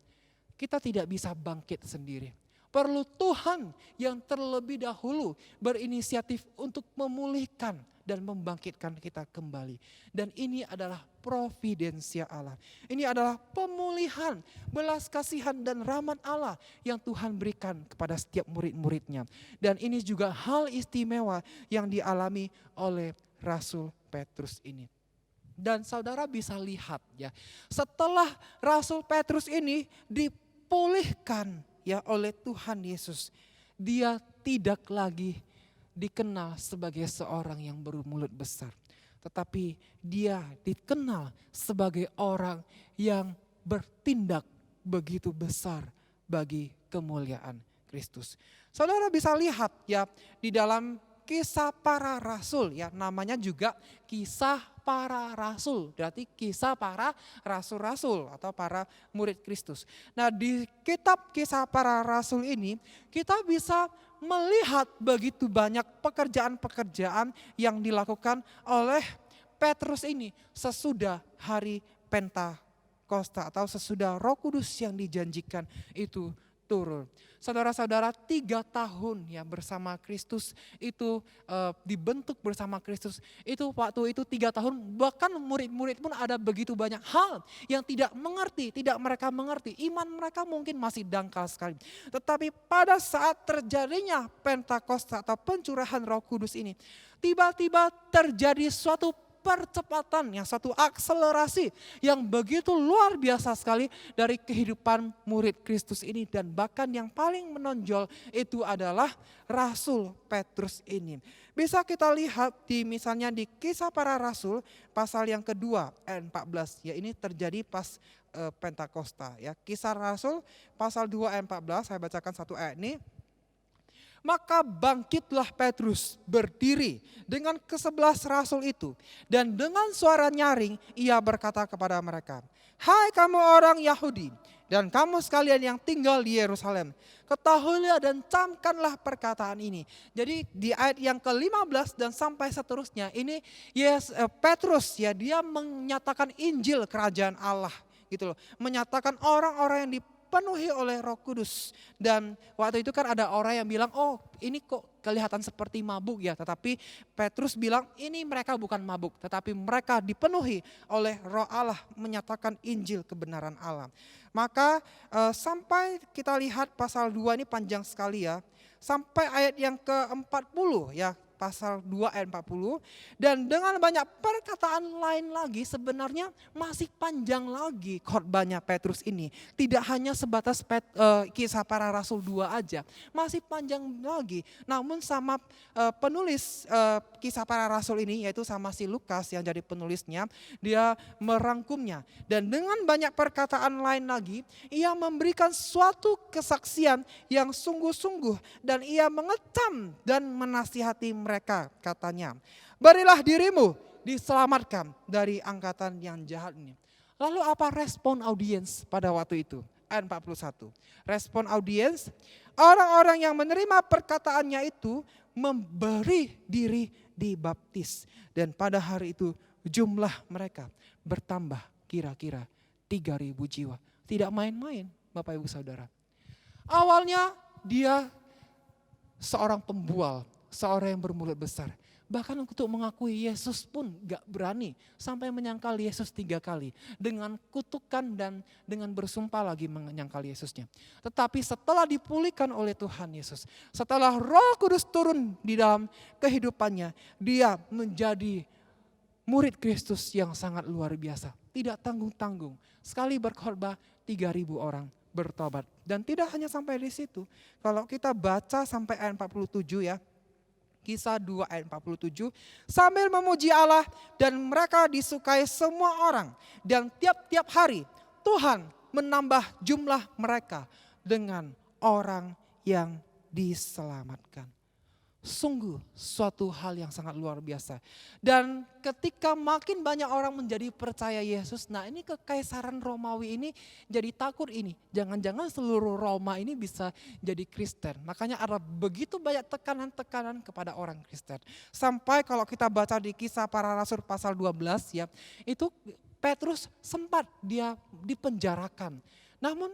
kita tidak bisa bangkit sendiri. Perlu Tuhan yang terlebih dahulu berinisiatif untuk memulihkan dan membangkitkan kita kembali. Dan ini adalah providensia Allah. Ini adalah pemulihan, belas kasihan dan rahmat Allah yang Tuhan berikan kepada setiap murid-muridnya. Dan ini juga hal istimewa yang dialami oleh Rasul Petrus ini. Dan saudara bisa lihat ya, setelah Rasul Petrus ini dipulihkan ya oleh Tuhan Yesus, dia tidak lagi dikenal sebagai seorang yang bermulut besar, tetapi dia dikenal sebagai orang yang bertindak begitu besar bagi kemuliaan Kristus. Saudara bisa lihat ya di dalam Kisah Para Rasul, ya namanya juga Kisah Para Rasul, berarti kisah para rasul-rasul atau para murid Kristus. Nah, di kitab Kisah Para Rasul ini kita bisa melihat begitu banyak pekerjaan-pekerjaan yang dilakukan oleh Petrus ini sesudah hari Pentakosta atau sesudah Roh Kudus yang dijanjikan itu turun. Saudara-saudara, 3 tahun ya bersama Kristus itu dibentuk bersama Kristus. Itu waktu itu 3 tahun bahkan murid-murid pun ada begitu banyak hal yang tidak mereka mengerti. Iman mereka mungkin masih dangkal sekali. Tetapi pada saat terjadinya Pentakosta atau pencurahan Roh Kudus ini, tiba-tiba terjadi suatu percepatan, yang satu akselerasi yang begitu luar biasa sekali dari kehidupan murid Kristus ini. Dan bahkan yang paling menonjol itu adalah Rasul Petrus ini. Bisa kita lihat misalnya di Kisah Para Rasul pasal yang kedua ayat 14. Ya, ini terjadi pas Pentakosta ya. Kisah Rasul pasal 2 ayat 14, saya bacakan satu ayat ini. Maka bangkitlah Petrus berdiri dengan ke-11 rasul itu. Dan dengan suara nyaring ia berkata kepada mereka, "Hai kamu orang Yahudi dan kamu sekalian yang tinggal di Yerusalem, ketahuilah dan camkanlah perkataan ini." Jadi di ayat yang ke-15 dan sampai seterusnya ini Petrus ya, dia menyatakan Injil kerajaan Allah gitu loh. Menyatakan orang-orang yang dipenuhi oleh Roh Kudus. Dan waktu itu kan ada orang yang bilang, "Oh ini kok kelihatan seperti mabuk ya." Tetapi Petrus bilang, ini mereka bukan mabuk, tetapi mereka dipenuhi oleh Roh Allah, menyatakan Injil kebenaran Allah. Maka sampai kita lihat pasal 2 ini panjang sekali ya. Sampai ayat yang ke-40 ya. pasal 2 ayat 40. Dan dengan banyak perkataan lain lagi sebenarnya masih panjang lagi khotbahnya Petrus ini. Tidak hanya sebatas kisah para rasul 2 aja, masih panjang lagi. Namun sama penulis kisah para rasul ini, yaitu sama si Lukas yang jadi penulisnya, dia merangkumnya. Dan dengan banyak perkataan lain lagi, ia memberikan suatu kesaksian yang sungguh-sungguh dan ia mengecam dan menasihati mereka, katanya. Berilah dirimu diselamatkan dari angkatan yang jahat ini. Lalu apa respon audiens pada waktu itu? Ayat 41. Respon audiens, orang-orang yang menerima perkataannya itu memberi diri dibaptis. Dan pada hari itu jumlah mereka bertambah kira-kira 3.000 jiwa. Tidak main-main Bapak Ibu Saudara. Awalnya dia seorang pembual, seorang yang bermulut besar. Bahkan untuk mengakui Yesus pun gak berani. Sampai menyangkal Yesus 3 kali. Dengan kutukan dan dengan bersumpah lagi menyangkal Yesusnya. Tetapi setelah dipulihkan oleh Tuhan Yesus. Setelah Roh Kudus turun di dalam kehidupannya. Dia menjadi murid Kristus yang sangat luar biasa. Tidak tanggung-tanggung. Sekali berkhotbah 3.000 orang bertobat. Dan tidak hanya sampai di situ. Kalau kita baca sampai ayat 47 ya. Kisah 2 ayat 47. Sambil memuji Allah dan mereka disukai semua orang. Dan tiap-tiap hari Tuhan menambah jumlah mereka dengan orang yang diselamatkan. Sungguh suatu hal yang sangat luar biasa. Dan ketika makin banyak orang menjadi percaya Yesus, nah ini kekaisaran Romawi ini jadi takut ini. Jangan-jangan seluruh Roma ini bisa jadi Kristen. Makanya ada begitu banyak tekanan-tekanan kepada orang Kristen. Sampai kalau kita baca di Kisah Para Rasul pasal 12 ya, itu Petrus sempat dia dipenjarakan. Namun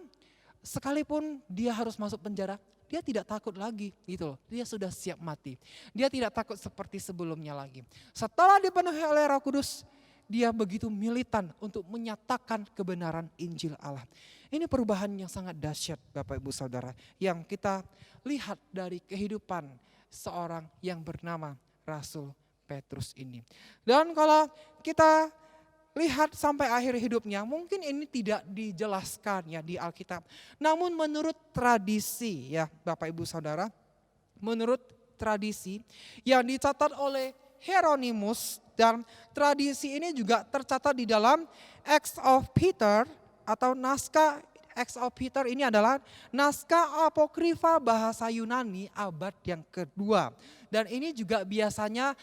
sekalipun dia harus masuk penjara, dia tidak takut lagi gitu loh. Dia sudah siap mati. Dia tidak takut seperti sebelumnya lagi. Setelah dipenuhi oleh Roh Kudus, dia begitu militan untuk menyatakan kebenaran Injil Allah. Ini perubahan yang sangat dahsyat Bapak Ibu Saudara. Yang kita lihat dari kehidupan seorang yang bernama Rasul Petrus ini. Dan kalau kita lihat sampai akhir hidupnya, mungkin ini tidak dijelaskan ya di Alkitab. Namun menurut tradisi ya Bapak Ibu Saudara, menurut tradisi yang dicatat oleh Hieronymus, dan tradisi ini juga tercatat di dalam Acts of Peter atau naskah Acts of Peter ini adalah naskah apokrifa bahasa Yunani abad yang kedua. Dan ini juga biasanya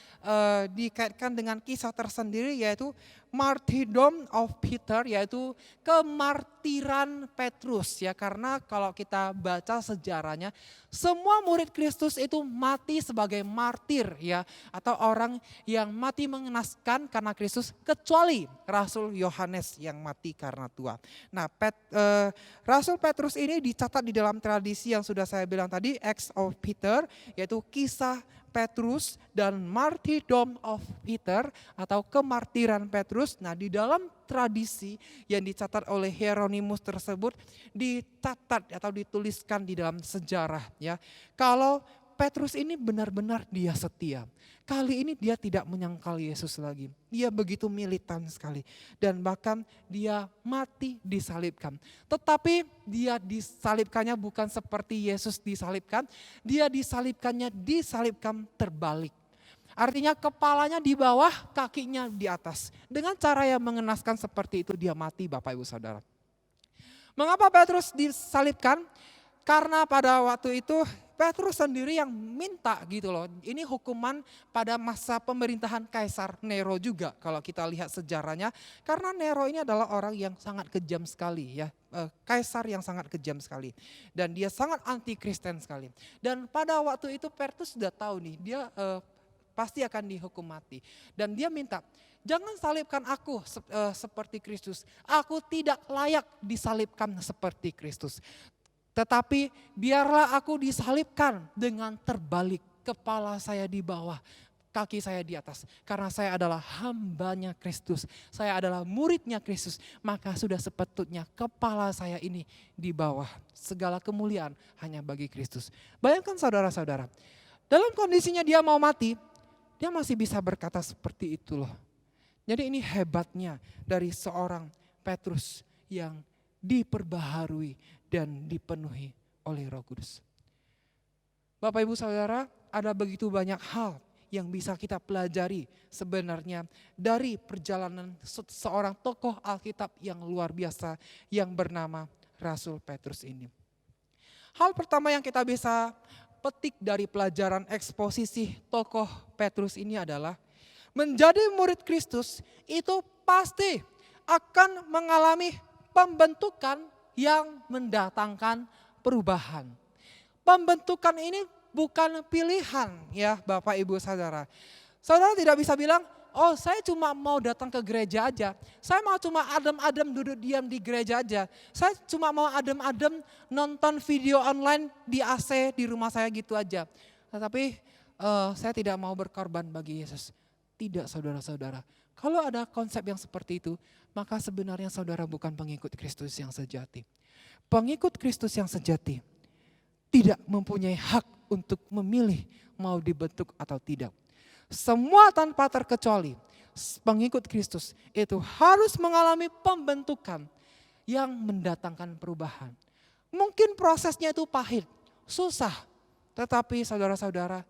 dikaitkan dengan kisah tersendiri yaitu Martyrdom of Peter, yaitu kemartiran Petrus ya. Karena kalau kita baca sejarahnya, semua murid Kristus itu mati sebagai martir ya, atau orang yang mati mengenaskan karena Kristus, kecuali Rasul Yohanes yang mati karena tua. Nah, Rasul Petrus ini dicatat di dalam tradisi yang sudah saya bilang tadi, Acts of Peter, yaitu kisah Petrus dan Martyrdom of Peter atau kemartiran Petrus. Nah, di dalam tradisi yang dicatat oleh Hieronymus tersebut dicatat atau dituliskan di dalam sejarah ya. Kalau Petrus ini benar-benar dia setia. Kali ini dia tidak menyangkal Yesus lagi. Dia begitu militan sekali. Dan bahkan dia mati disalibkan. Tetapi dia disalibkannya bukan seperti Yesus disalibkan. Dia disalibkan terbalik. Artinya kepalanya di bawah, kakinya di atas. Dengan cara yang mengenaskan seperti itu dia mati Bapak Ibu Saudara. Mengapa Petrus disalibkan? Karena pada waktu itu Petrus sendiri yang minta gitu loh. Ini hukuman pada masa pemerintahan Kaisar Nero juga kalau kita lihat sejarahnya. Karena Nero ini adalah orang yang sangat kejam sekali ya. Kaisar yang sangat kejam sekali. Dan dia sangat anti Kristen sekali. Dan pada waktu itu Petrus sudah tahu nih dia pasti akan dihukum mati. Dan dia minta, jangan salibkan aku seperti Kristus. Aku tidak layak disalibkan seperti Kristus. Tetapi biarlah aku disalibkan dengan terbalik, kepala saya di bawah, kaki saya di atas. Karena saya adalah hambanya Kristus, saya adalah muridnya Kristus. Maka sudah sepatutnya kepala saya ini di bawah. Segala kemuliaan hanya bagi Kristus. Bayangkan saudara-saudara, dalam kondisinya dia mau mati, Dia masih bisa berkata seperti itu loh. Jadi ini hebatnya dari seorang Petrus yang diperbaharui dan dipenuhi oleh Roh Kudus. Bapak Ibu Saudara, ada begitu banyak hal yang bisa kita pelajari sebenarnya dari perjalanan seorang tokoh Alkitab yang luar biasa yang bernama Rasul Petrus ini. Hal pertama yang kita bisa petik dari pelajaran eksposisi tokoh Petrus ini adalah menjadi murid Kristus itu pasti akan mengalami pembentukan yang mendatangkan perubahan. Pembentukan ini bukan pilihan ya Bapak Ibu Saudara. Saudara tidak bisa bilang, oh saya cuma mau datang ke gereja aja. Saya mau cuma adem-adem duduk diam di gereja aja. Saya cuma mau adem-adem nonton video online di AC di rumah saya gitu aja. Tetapi saya tidak mau berkorban bagi Yesus. Tidak saudara-saudara. Kalau ada konsep yang seperti itu, maka sebenarnya saudara bukan pengikut Kristus yang sejati. Pengikut Kristus yang sejati tidak mempunyai hak untuk memilih mau dibentuk atau tidak. Semua tanpa terkecuali pengikut Kristus itu harus mengalami pembentukan yang mendatangkan perubahan. Mungkin prosesnya itu pahit, susah, tetapi saudara-saudara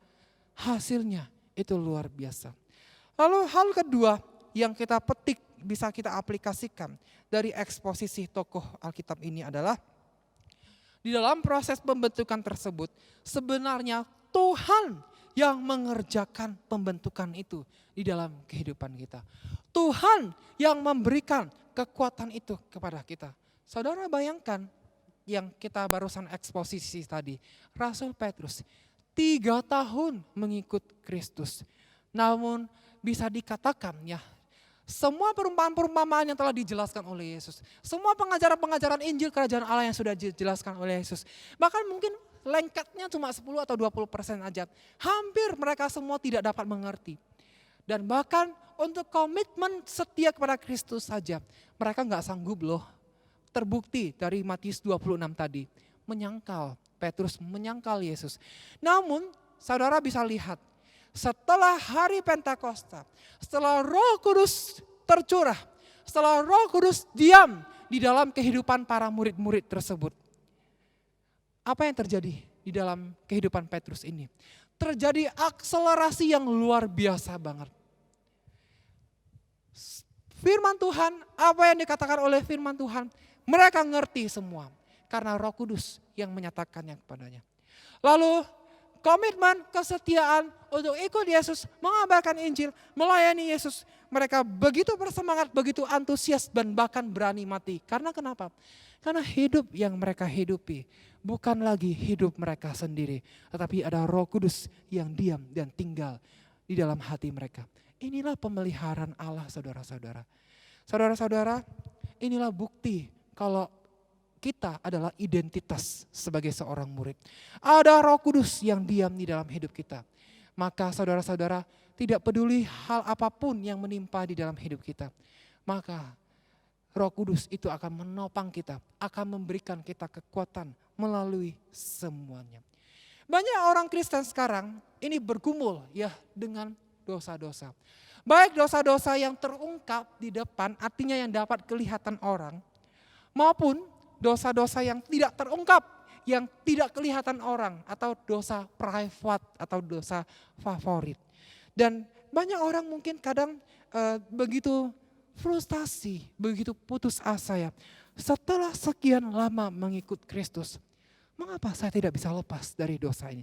hasilnya itu luar biasa. Lalu hal kedua yang kita petik bisa kita aplikasikan dari eksposisi tokoh Alkitab ini adalah di dalam proses pembentukan tersebut sebenarnya Tuhan yang mengerjakan pembentukan itu di dalam kehidupan kita. Tuhan yang memberikan kekuatan itu kepada kita. Saudara bayangkan yang kita barusan eksposisi tadi. Rasul Petrus 3 tahun mengikut Kristus. Namun bisa dikatakan ya, semua perumpamaan-perumpamaan yang telah dijelaskan oleh Yesus. Semua pengajaran-pengajaran Injil Kerajaan Allah yang sudah dijelaskan oleh Yesus. Bahkan mungkin lengketnya cuma 10 atau 20% aja. Hampir mereka semua tidak dapat mengerti. Dan bahkan untuk komitmen setia kepada Kristus saja, mereka nggak sanggup loh. Terbukti dari Matius 26 tadi, menyangkal, Petrus menyangkal Yesus. Namun saudara bisa lihat, setelah hari Pentakosta, setelah Roh Kudus tercurah, setelah Roh Kudus diam di dalam kehidupan para murid-murid tersebut. Apa yang terjadi di dalam kehidupan Petrus ini? Terjadi akselerasi yang luar biasa banget. Firman Tuhan, apa yang dikatakan oleh firman Tuhan, mereka ngerti semua. Karena Roh Kudus yang menyatakannya kepadanya. Lalu komitmen, kesetiaan untuk ikut Yesus, mengabarkan Injil, melayani Yesus. Mereka begitu bersemangat, begitu antusias dan bahkan berani mati. Karena kenapa? Karena hidup yang mereka hidupi bukan lagi hidup mereka sendiri. Tetapi ada Roh Kudus yang diam dan tinggal di dalam hati mereka. Inilah pemeliharaan Allah saudara-saudara. Saudara-saudara, inilah bukti kalau kita adalah identitas sebagai seorang murid. Ada Roh Kudus yang diam di dalam hidup kita. Maka saudara-saudara tidak peduli hal apapun yang menimpa di dalam hidup kita. Maka Roh Kudus itu akan menopang kita, akan memberikan kita kekuatan melalui semuanya. Banyak orang Kristen sekarang ini bergumul ya dengan dosa-dosa. Baik dosa-dosa yang terungkap di depan, artinya yang dapat kelihatan orang, maupun dosa-dosa yang tidak terungkap, yang tidak kelihatan orang, atau dosa private atau dosa favorit. Dan banyak orang mungkin kadang begitu frustasi, begitu putus asa ya. Setelah sekian lama mengikut Kristus, mengapa saya tidak bisa lepas dari dosa ini?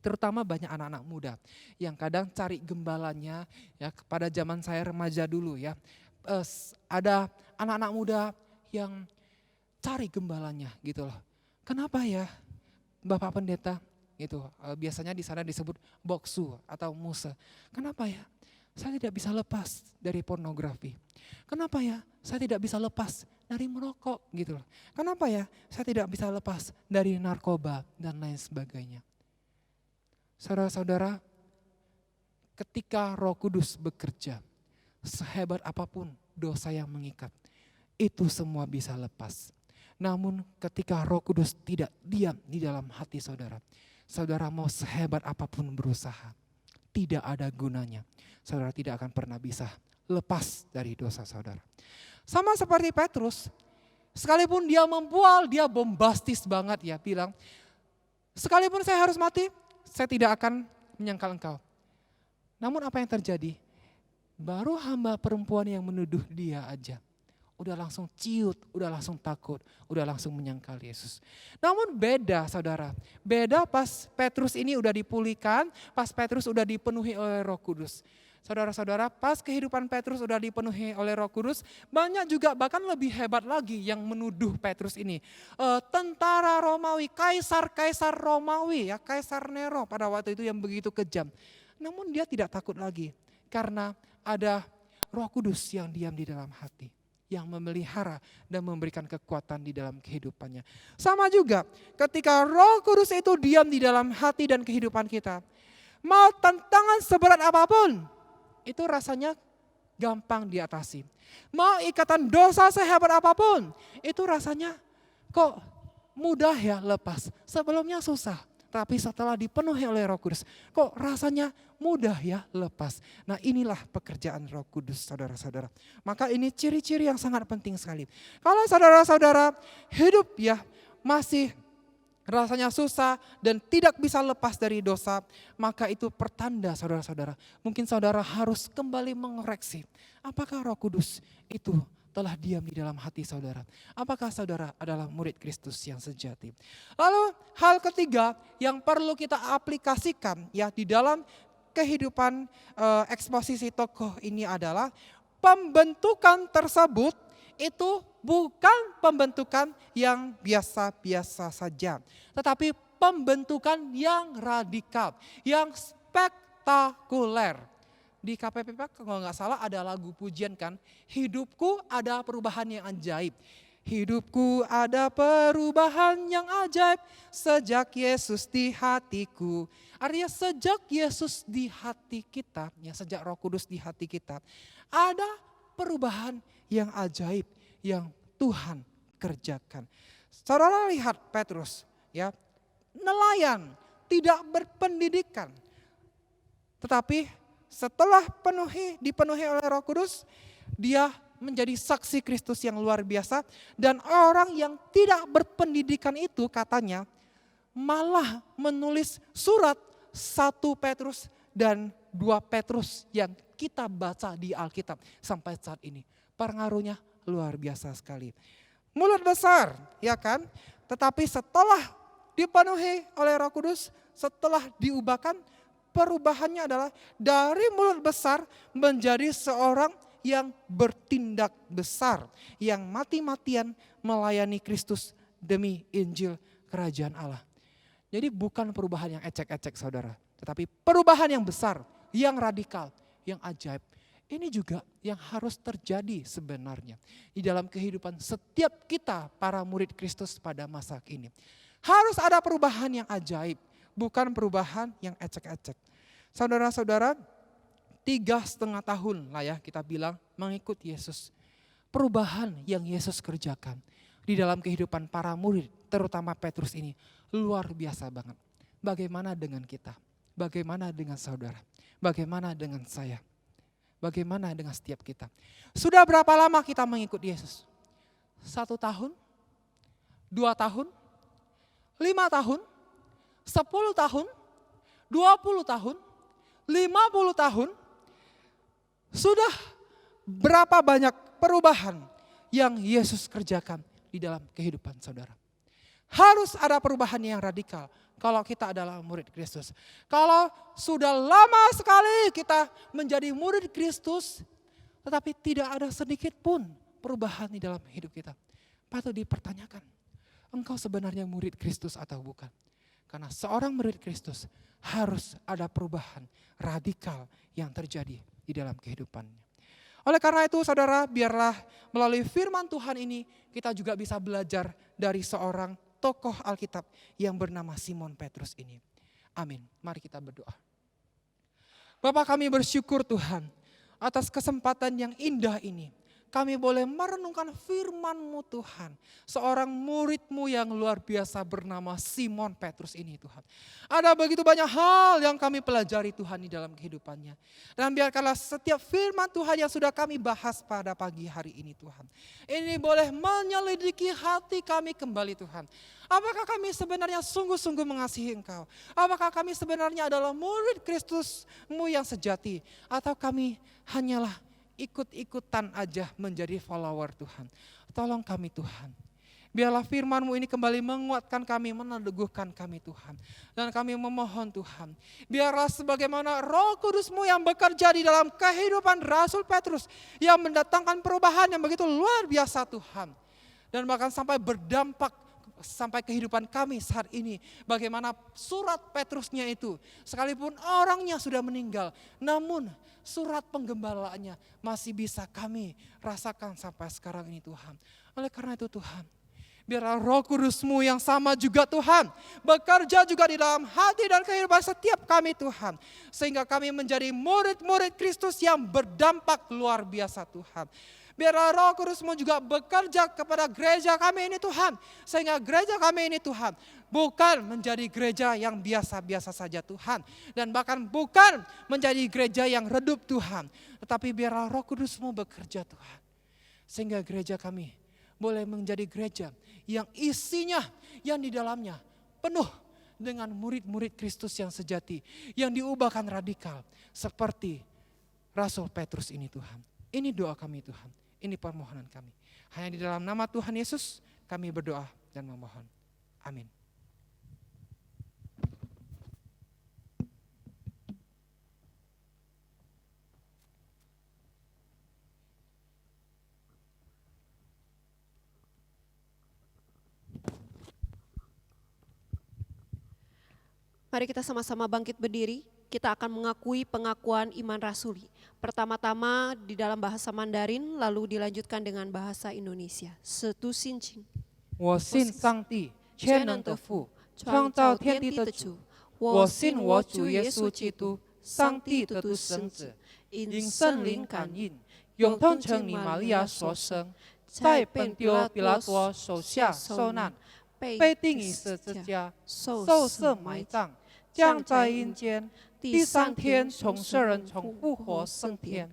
Terutama banyak anak-anak muda yang kadang cari gembalanya ya, pada zaman saya remaja dulu ya. Ada anak-anak muda yang cari gembalanya gitu loh. Kenapa ya Bapak Pendeta gitu, biasanya di sana disebut boksu atau muse. Kenapa ya saya tidak bisa lepas dari pornografi? Kenapa ya saya tidak bisa lepas dari merokok gitu loh? Kenapa ya saya tidak bisa lepas dari narkoba dan lain sebagainya? Saudara-saudara, ketika Roh Kudus bekerja, sehebat apapun dosa yang mengikat, itu semua bisa lepas. Namun ketika Roh Kudus tidak diam di dalam hati saudara, saudara mau sehebat apapun berusaha, tidak ada gunanya. Saudara tidak akan pernah bisa lepas dari dosa saudara. Sama seperti Petrus, sekalipun dia membual, dia bombastis banget ya, bilang, sekalipun saya harus mati, saya tidak akan menyangkal engkau. Namun apa yang terjadi? Baru hamba perempuan yang menuduh dia aja, udah langsung ciut, udah langsung takut, udah langsung menyangkal Yesus. Namun beda saudara, beda pas Petrus ini udah dipulihkan, pas Petrus udah dipenuhi oleh Roh Kudus. Saudara-saudara, pas kehidupan Petrus udah dipenuhi oleh Roh Kudus, banyak juga bahkan lebih hebat lagi yang menuduh Petrus ini. Tentara Romawi, kaisar Romawi, ya Kaisar Nero pada waktu itu yang begitu kejam. Namun dia tidak takut lagi karena ada Roh Kudus yang diam di dalam hati, yang memelihara dan memberikan kekuatan di dalam kehidupannya. Sama juga ketika Roh Kudus itu diam di dalam hati dan kehidupan kita, mau tantangan seberat apapun, itu rasanya gampang diatasi. Mau ikatan dosa sehebat apapun, itu rasanya kok mudah ya lepas. Sebelumnya susah, tapi setelah dipenuhi oleh Roh Kudus, kok rasanya mudah ya lepas. Nah inilah pekerjaan Roh Kudus saudara-saudara. Maka ini ciri-ciri yang sangat penting sekali. Kalau saudara-saudara hidup ya masih rasanya susah dan tidak bisa lepas dari dosa, maka itu pertanda saudara-saudara. Mungkin saudara harus kembali mengoreksi. Apakah Roh Kudus itu telah diam di dalam hati saudara? Apakah saudara adalah murid Kristus yang sejati? Lalu hal ketiga yang perlu kita aplikasikan ya di dalam kehidupan eksposisi tokoh ini adalah pembentukan tersebut itu bukan pembentukan yang biasa-biasa saja, tetapi pembentukan yang radikal, yang spektakuler. Di KPPP kalau nggak salah ada lagu pujian kan, hidupku ada perubahan yang ajaib. Hidupku ada perubahan yang ajaib sejak Yesus di hatiku. Artinya sejak Yesus di hati kita, ya sejak Roh Kudus di hati kita, ada perubahan yang ajaib yang Tuhan kerjakan. Saudara lihat Petrus, ya nelayan, tidak berpendidikan, tetapi setelah dipenuhi oleh Roh Kudus, dia menjadi saksi Kristus yang luar biasa. Dan orang yang tidak berpendidikan itu katanya malah menulis surat 1 Petrus dan 2 Petrus yang kita baca di Alkitab sampai saat ini. Pengaruhnya luar biasa sekali. Mulut besar, ya kan? Tetapi setelah dipenuhi oleh Roh Kudus, setelah diubahkan, perubahannya adalah dari mulut besar menjadi seorang yang bertindak besar, yang mati-matian melayani Kristus demi Injil Kerajaan Allah. Jadi bukan perubahan yang ecek-ecek saudara, tetapi perubahan yang besar, yang radikal, yang ajaib. Ini juga yang harus terjadi sebenarnya di dalam kehidupan setiap kita para murid Kristus pada masa kini. Harus ada perubahan yang ajaib, bukan perubahan yang ecek-ecek. Saudara-saudara, 3,5 tahun lah ya kita bilang mengikut Yesus. Perubahan yang Yesus kerjakan di dalam kehidupan para murid, terutama Petrus ini, luar biasa banget. Bagaimana dengan kita? Bagaimana dengan saudara? Bagaimana dengan saya? Bagaimana dengan setiap kita? Sudah berapa lama kita mengikut Yesus? 1 tahun? 2 tahun? 5 tahun? 10 tahun? 20 tahun? 50 tahun? Sudah berapa banyak perubahan yang Yesus kerjakan di dalam kehidupan saudara? Harus ada perubahan yang radikal kalau kita adalah murid Kristus. Kalau sudah lama sekali kita menjadi murid Kristus, tetapi tidak ada sedikit pun perubahan di dalam hidup kita, patut dipertanyakan, engkau sebenarnya murid Kristus atau bukan? Karena seorang murid Kristus harus ada perubahan radikal yang terjadi di dalam kehidupannya. Oleh karena itu saudara, biarlah melalui firman Tuhan ini kita juga bisa belajar dari seorang tokoh Alkitab yang bernama Simon Petrus ini. Amin. Mari kita berdoa. Bapa, kami bersyukur Tuhan atas kesempatan yang indah ini. kami boleh merenungkan firman-Mu Tuhan. Seorang murid-Mu yang luar biasa bernama Simon Petrus ini Tuhan. Ada begitu banyak hal yang kami pelajari Tuhan di dalam kehidupannya. Dan biarkanlah setiap firman Tuhan yang sudah kami bahas pada pagi hari ini Tuhan. Ini boleh menyelidiki hati kami kembali Tuhan. Apakah kami sebenarnya sungguh-sungguh mengasihi Engkau? Apakah kami sebenarnya adalah murid Kristus-Mu yang sejati? Atau kami hanyalah ikut-ikutan aja menjadi follower Tuhan. Tolong kami Tuhan. Biarlah firman-Mu ini kembali menguatkan kami, meneguhkan kami Tuhan. Dan kami memohon Tuhan, biarlah sebagaimana Roh Kudus-Mu yang bekerja di dalam kehidupan Rasul Petrus, yang mendatangkan perubahan yang begitu luar biasa Tuhan. Dan bahkan sampai berdampak sampai kehidupan kami saat ini. Bagaimana surat Petrusnya itu, sekalipun orangnya sudah meninggal, namun surat penggembalaannya masih bisa kami rasakan sampai sekarang ini Tuhan. Oleh karena itu Tuhan, biarlah Roh Kudus-Mu yang sama juga Tuhan, bekerja juga di dalam hati dan kehidupan setiap kami Tuhan. Sehingga kami menjadi murid-murid Kristus yang berdampak luar biasa Tuhan. Biarlah Roh Kudus-Mu juga bekerja kepada gereja kami ini Tuhan. Sehingga gereja kami ini Tuhan bukan menjadi gereja yang biasa-biasa saja Tuhan. Dan bahkan bukan menjadi gereja yang redup Tuhan. Tetapi biarlah Roh Kudus-Mu bekerja Tuhan. Sehingga gereja kami boleh menjadi gereja yang isinya, yang di dalamnya penuh dengan murid-murid Kristus yang sejati. Yang diubahkan radikal seperti Rasul Petrus ini Tuhan. Ini doa kami Tuhan. Ini permohonan kami. Hanya di dalam nama Tuhan Yesus kami berdoa dan memohon. Amin. Mari kita sama-sama bangkit berdiri. Kita akan mengakui pengakuan iman rasuli. Pertama-tama di dalam bahasa Mandarin, lalu dilanjutkan dengan bahasa Indonesia. Setu Sinqing. 我信上帝，全能的父，创造天地的主。我信我主耶稣基督，上帝的独生子，因圣灵感应，永通成你玛利亚所生，在本丢比拉多手下受难，被钉于十字架，受死埋葬，降在阴间，第三天从死人中复活升天，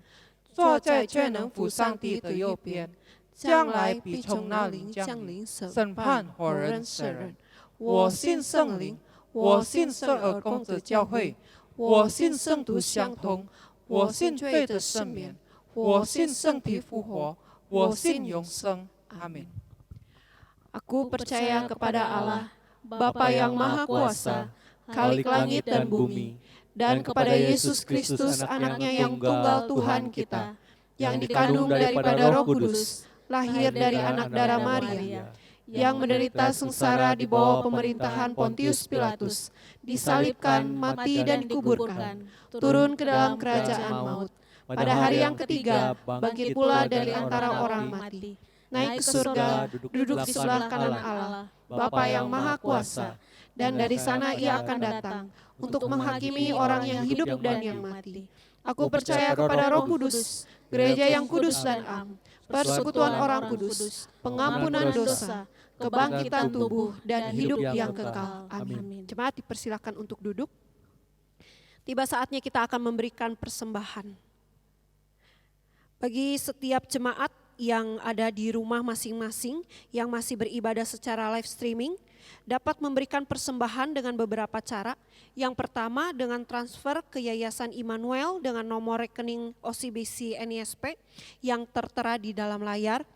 坐在全能父上帝的右边，将来必从那里降临，审判活人死人。我信圣灵，我信圣而公的教会，我信圣徒相通，我信罪的赦免，我信身体复活，我信永生。阿门。 Aku percaya kepada Allah, Bapa yang Maha Kuasa, Khalik langit dan bumi, dan kepada Yesus Kristus anaknya yang tunggal Tuhan kita, yang dikandung daripada Roh Kudus, lahir dari anak darah Maria, yang menderita sengsara di bawah pemerintahan Pontius Pilatus, disalibkan, mati dan dikuburkan, turun ke dalam kerajaan maut. Pada hari yang ketiga, bangkit pula dari antara orang mati, naik ke surga, duduk di sebelah kanan Allah, Bapa yang Maha Kuasa, dan dari sana ia akan datang untuk menghakimi orang yang hidup dan yang mati. Aku percaya kepada Roh Kudus, gereja yang kudus dan am, persekutuan orang kudus, pengampunan dosa, kebangkitan tubuh, dan hidup yang kekal. Amin. Jemaat dipersilakan untuk duduk. Tiba saatnya kita akan memberikan persembahan. Bagi setiap jemaat yang ada di rumah masing-masing yang masih beribadah secara live streaming dapat memberikan persembahan dengan beberapa cara. Yang pertama dengan transfer ke Yayasan Immanuel dengan nomor rekening OCBC NISP yang tertera di dalam layar.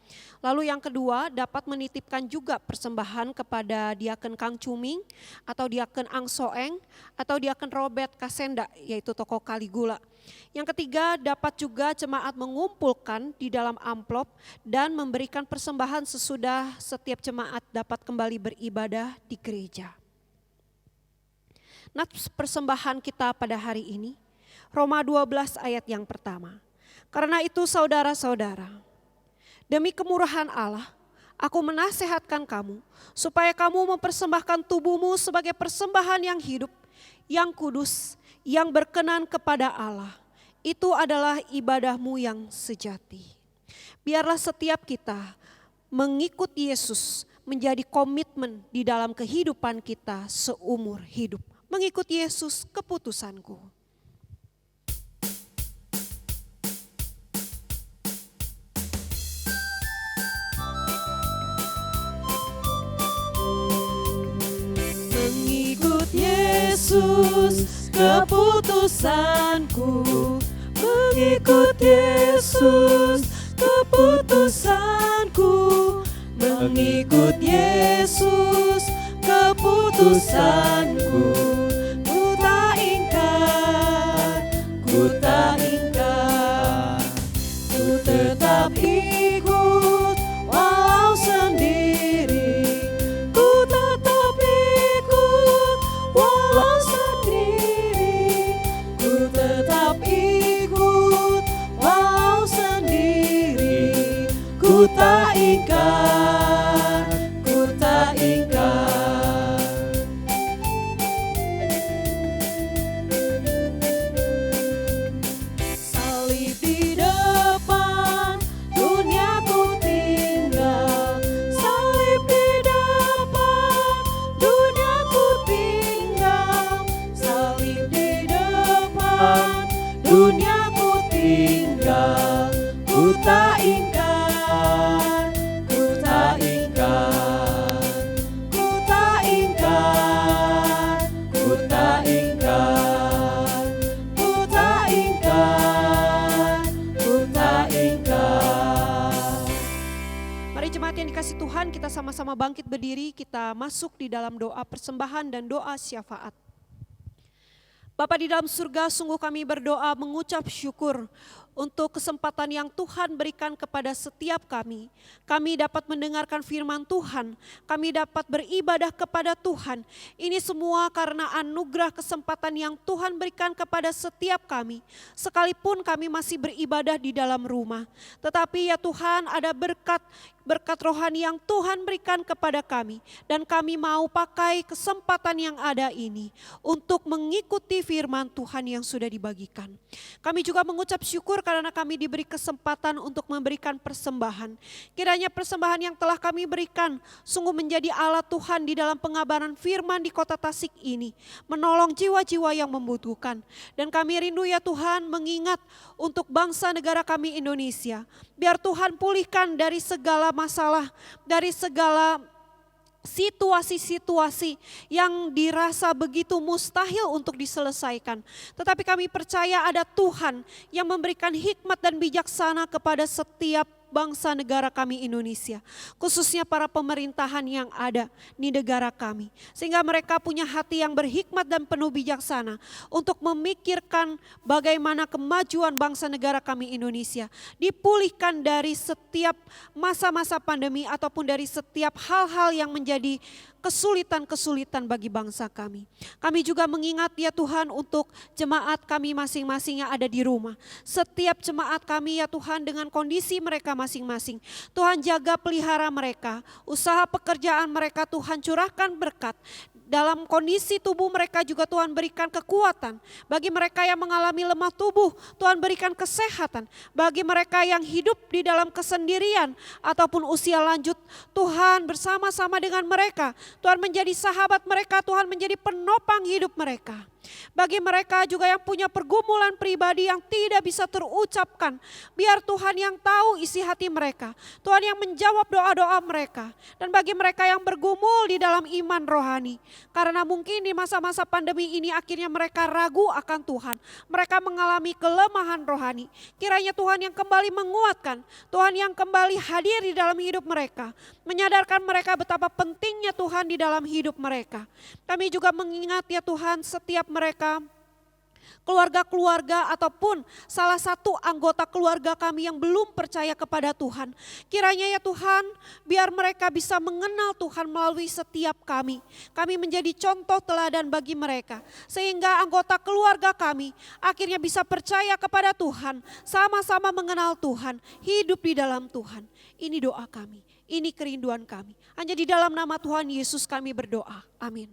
Lalu yang kedua dapat menitipkan juga persembahan kepada Diaken Kang Cuming atau Diaken Ang Soeng atau Diaken Robert Kasenda yaitu toko Kaligula. Yang ketiga dapat juga jemaat mengumpulkan di dalam amplop dan memberikan persembahan sesudah setiap jemaat dapat kembali beribadah di gereja. Nats persembahan kita pada hari ini, Roma 12 ayat yang pertama. Karena itu saudara-saudara, demi kemurahan Allah, aku menasehatkan kamu supaya kamu mempersembahkan tubuhmu sebagai persembahan yang hidup, yang kudus, yang berkenan kepada Allah. Itu adalah ibadahmu yang sejati. Biarlah setiap kita mengikut Yesus menjadi komitmen di dalam kehidupan kita seumur hidup. Mengikut Yesus keputusanku. Mengikut Yesus keputusanku, mengikut Yesus keputusanku, mengikut Yesus keputusanku. Ku tak ingkar, ku tak ingkar, ku tetap ikut walau sendiri. Ku tetap ikut walau sendiri. Ku tetap ikut walau sendiri. Ku tak ingkar, ku tak ingkar. Salib di depan, dunia ku tinggal. Salib di depan, dunia ku tinggal. Salib di depan, dunia ku tinggal. Ku tak ingkar, ku tak ingkar, ku tak ingkar, ku tak ingkar, ku tak ingkar, ku tak ingkar. Mari jemaat yang dikasih Tuhan, kita sama-sama bangkit berdiri, kita masuk di dalam doa persembahan dan doa syafaat. Bapa di dalam surga, sungguh kami berdoa mengucap syukur untuk kesempatan yang Tuhan berikan kepada setiap kami. Kami dapat mendengarkan firman Tuhan, kami dapat beribadah kepada Tuhan. Ini semua karena anugerah kesempatan yang Tuhan berikan kepada setiap kami. Sekalipun kami masih beribadah di dalam rumah. Tetapi ya Tuhan, ada berkat rohani yang Tuhan berikan kepada kami. Dan kami mau pakai kesempatan yang ada ini untuk mengikuti firman Tuhan yang sudah dibagikan. Kami juga mengucap syukur karena kami diberi kesempatan untuk memberikan persembahan. Kiranya persembahan yang telah kami berikan sungguh menjadi alat Tuhan di dalam pengabaran firman di kota Tasik ini. Menolong jiwa-jiwa yang membutuhkan. Dan kami rindu ya Tuhan mengingat untuk bangsa negara kami Indonesia. Biar Tuhan pulihkan dari segala masalah, dari segala situasi-situasi yang dirasa begitu mustahil untuk diselesaikan. Tetapi kami percaya ada Tuhan yang memberikan hikmat dan bijaksana kepada setiap bangsa negara kami Indonesia. Khususnya para pemerintahan yang ada di negara kami. Sehingga mereka punya hati yang berhikmat dan penuh bijaksana untuk memikirkan bagaimana kemajuan bangsa negara kami Indonesia dipulihkan dari setiap masa-masa pandemi ataupun dari setiap hal-hal yang menjadi kesulitan-kesulitan bagi bangsa kami. Kami juga mengingat ya Tuhan untuk jemaat kami masing-masing yang ada di rumah. Setiap jemaat kami ya Tuhan dengan kondisi mereka masing-masing. Tuhan jaga pelihara mereka, usaha pekerjaan mereka Tuhan curahkan berkat. Dalam kondisi tubuh mereka juga Tuhan berikan kekuatan. Bagi mereka yang mengalami lemah tubuh, Tuhan berikan kesehatan. Bagi mereka yang hidup di dalam kesendirian ataupun usia lanjut, Tuhan bersama-sama dengan mereka. Tuhan menjadi sahabat mereka, Tuhan menjadi penopang hidup mereka. Bagi mereka juga yang punya pergumulan pribadi yang tidak bisa terucapkan, biar Tuhan yang tahu isi hati mereka, Tuhan yang menjawab doa-doa mereka. Dan bagi mereka yang bergumul di dalam iman rohani, karena mungkin di masa-masa pandemi ini akhirnya mereka ragu akan Tuhan, mereka mengalami kelemahan rohani. Kiranya Tuhan yang kembali menguatkan, Tuhan yang kembali hadir di dalam hidup mereka, menyadarkan mereka betapa pentingnya Tuhan di dalam hidup mereka. Kami juga mengingat ya Tuhan setiap mereka, keluarga-keluarga ataupun salah satu anggota keluarga kami yang belum percaya kepada Tuhan. Kiranya ya Tuhan, biar mereka bisa mengenal Tuhan melalui setiap kami. Kami menjadi contoh teladan bagi mereka. Sehingga anggota keluarga kami akhirnya bisa percaya kepada Tuhan. Sama-sama mengenal Tuhan, hidup di dalam Tuhan. Ini doa kami, ini kerinduan kami. Hanya di dalam nama Tuhan Yesus kami berdoa. Amin.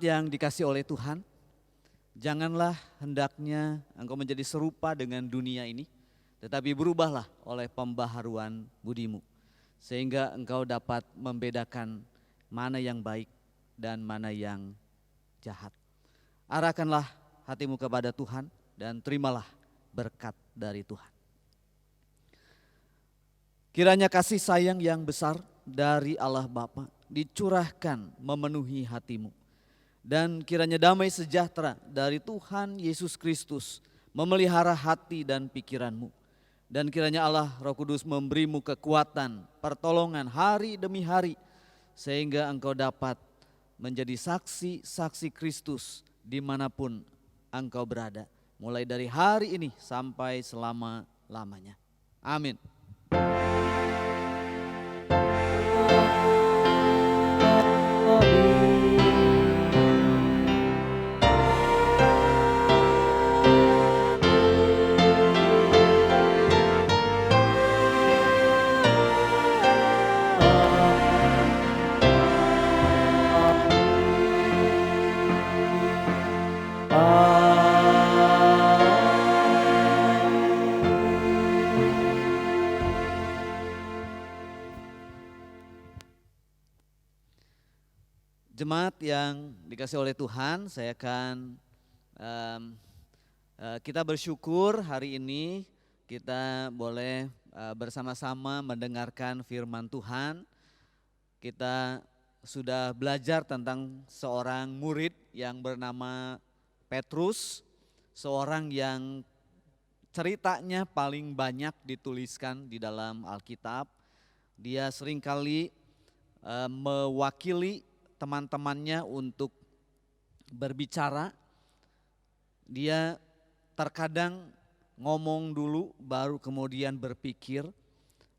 Jemaat yang dikasih oleh Tuhan, janganlah hendaknya engkau menjadi serupa dengan dunia ini, tetapi berubahlah oleh pembaharuan budimu, sehingga engkau dapat membedakan mana yang baik dan mana yang jahat. Arahkanlah hatimu kepada Tuhan dan terimalah berkat dari Tuhan. Kiranya kasih sayang yang besar dari Allah Bapa dicurahkan memenuhi hatimu. Dan kiranya damai sejahtera dari Tuhan Yesus Kristus memelihara hati dan pikiranmu. Dan kiranya Allah Roh Kudus memberimu kekuatan, pertolongan hari demi hari, sehingga engkau dapat menjadi saksi-saksi Kristus dimanapun engkau berada. Mulai dari hari ini sampai selama-lamanya. Amin. Jemaat yang dikasih oleh Tuhan, saya akan kita bersyukur hari ini kita boleh bersama-sama mendengarkan firman Tuhan. Kita sudah belajar tentang seorang murid yang bernama Petrus, seorang yang ceritanya paling banyak dituliskan di dalam Alkitab. Dia seringkali mewakili teman-temannya untuk berbicara. Dia terkadang ngomong dulu baru kemudian berpikir.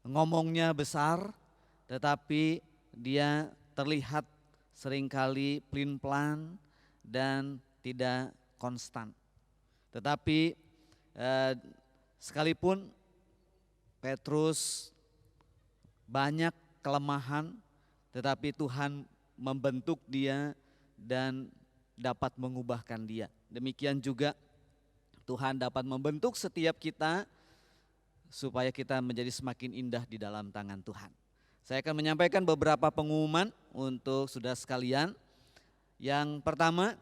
Ngomongnya besar tetapi dia terlihat seringkali pelin-pelan dan tidak konstan. Tetapi sekalipun Petrus banyak kelemahan, tetapi Tuhan membentuk dia dan dapat mengubahkan dia. Demikian juga Tuhan dapat membentuk setiap kita supaya kita menjadi semakin indah di dalam tangan Tuhan. Saya akan menyampaikan beberapa pengumuman untuk saudara sekalian. Yang pertama,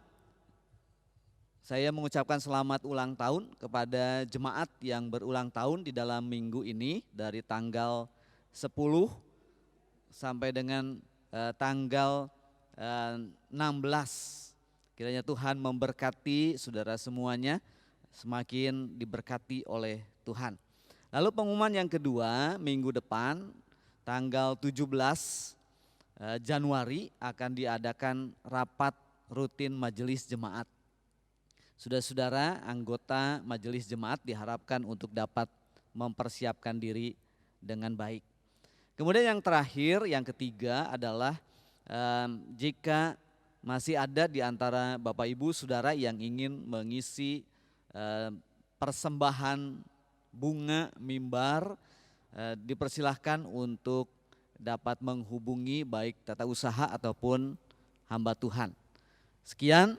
saya mengucapkan selamat ulang tahun kepada jemaat yang berulang tahun di dalam minggu ini dari tanggal 10 sampai dengan tanggal 16. Kiranya Tuhan memberkati saudara semuanya, semakin diberkati oleh Tuhan. Lalu pengumuman yang kedua, minggu depan tanggal 17 Januari akan diadakan rapat rutin majelis jemaat. Saudara-saudara anggota majelis jemaat diharapkan untuk dapat mempersiapkan diri dengan baik. Kemudian yang terakhir, yang ketiga adalah jika masih ada di antara Bapak Ibu Saudara yang ingin mengisi persembahan bunga mimbar, dipersilahkan untuk dapat menghubungi baik tata usaha ataupun hamba Tuhan. Sekian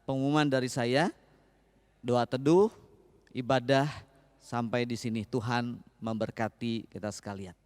pengumuman dari saya, doa teduh, ibadah sampai di sini. Tuhan memberkati kita sekalian.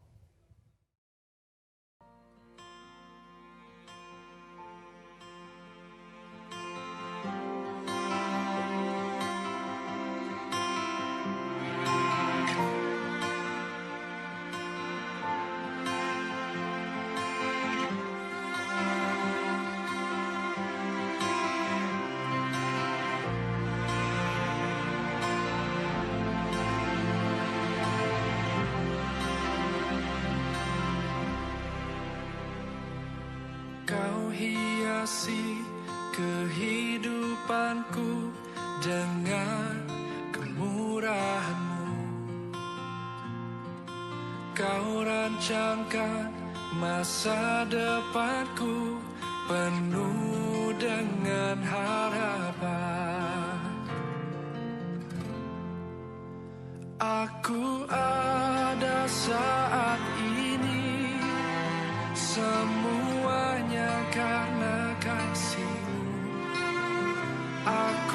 Kau hiasi kehidupanku dengan kemurahan-Mu. Kau rancangkan masa depanku penuh dengan harapan. Aku ada saat ini, semuanya karena kasih-Mu. aku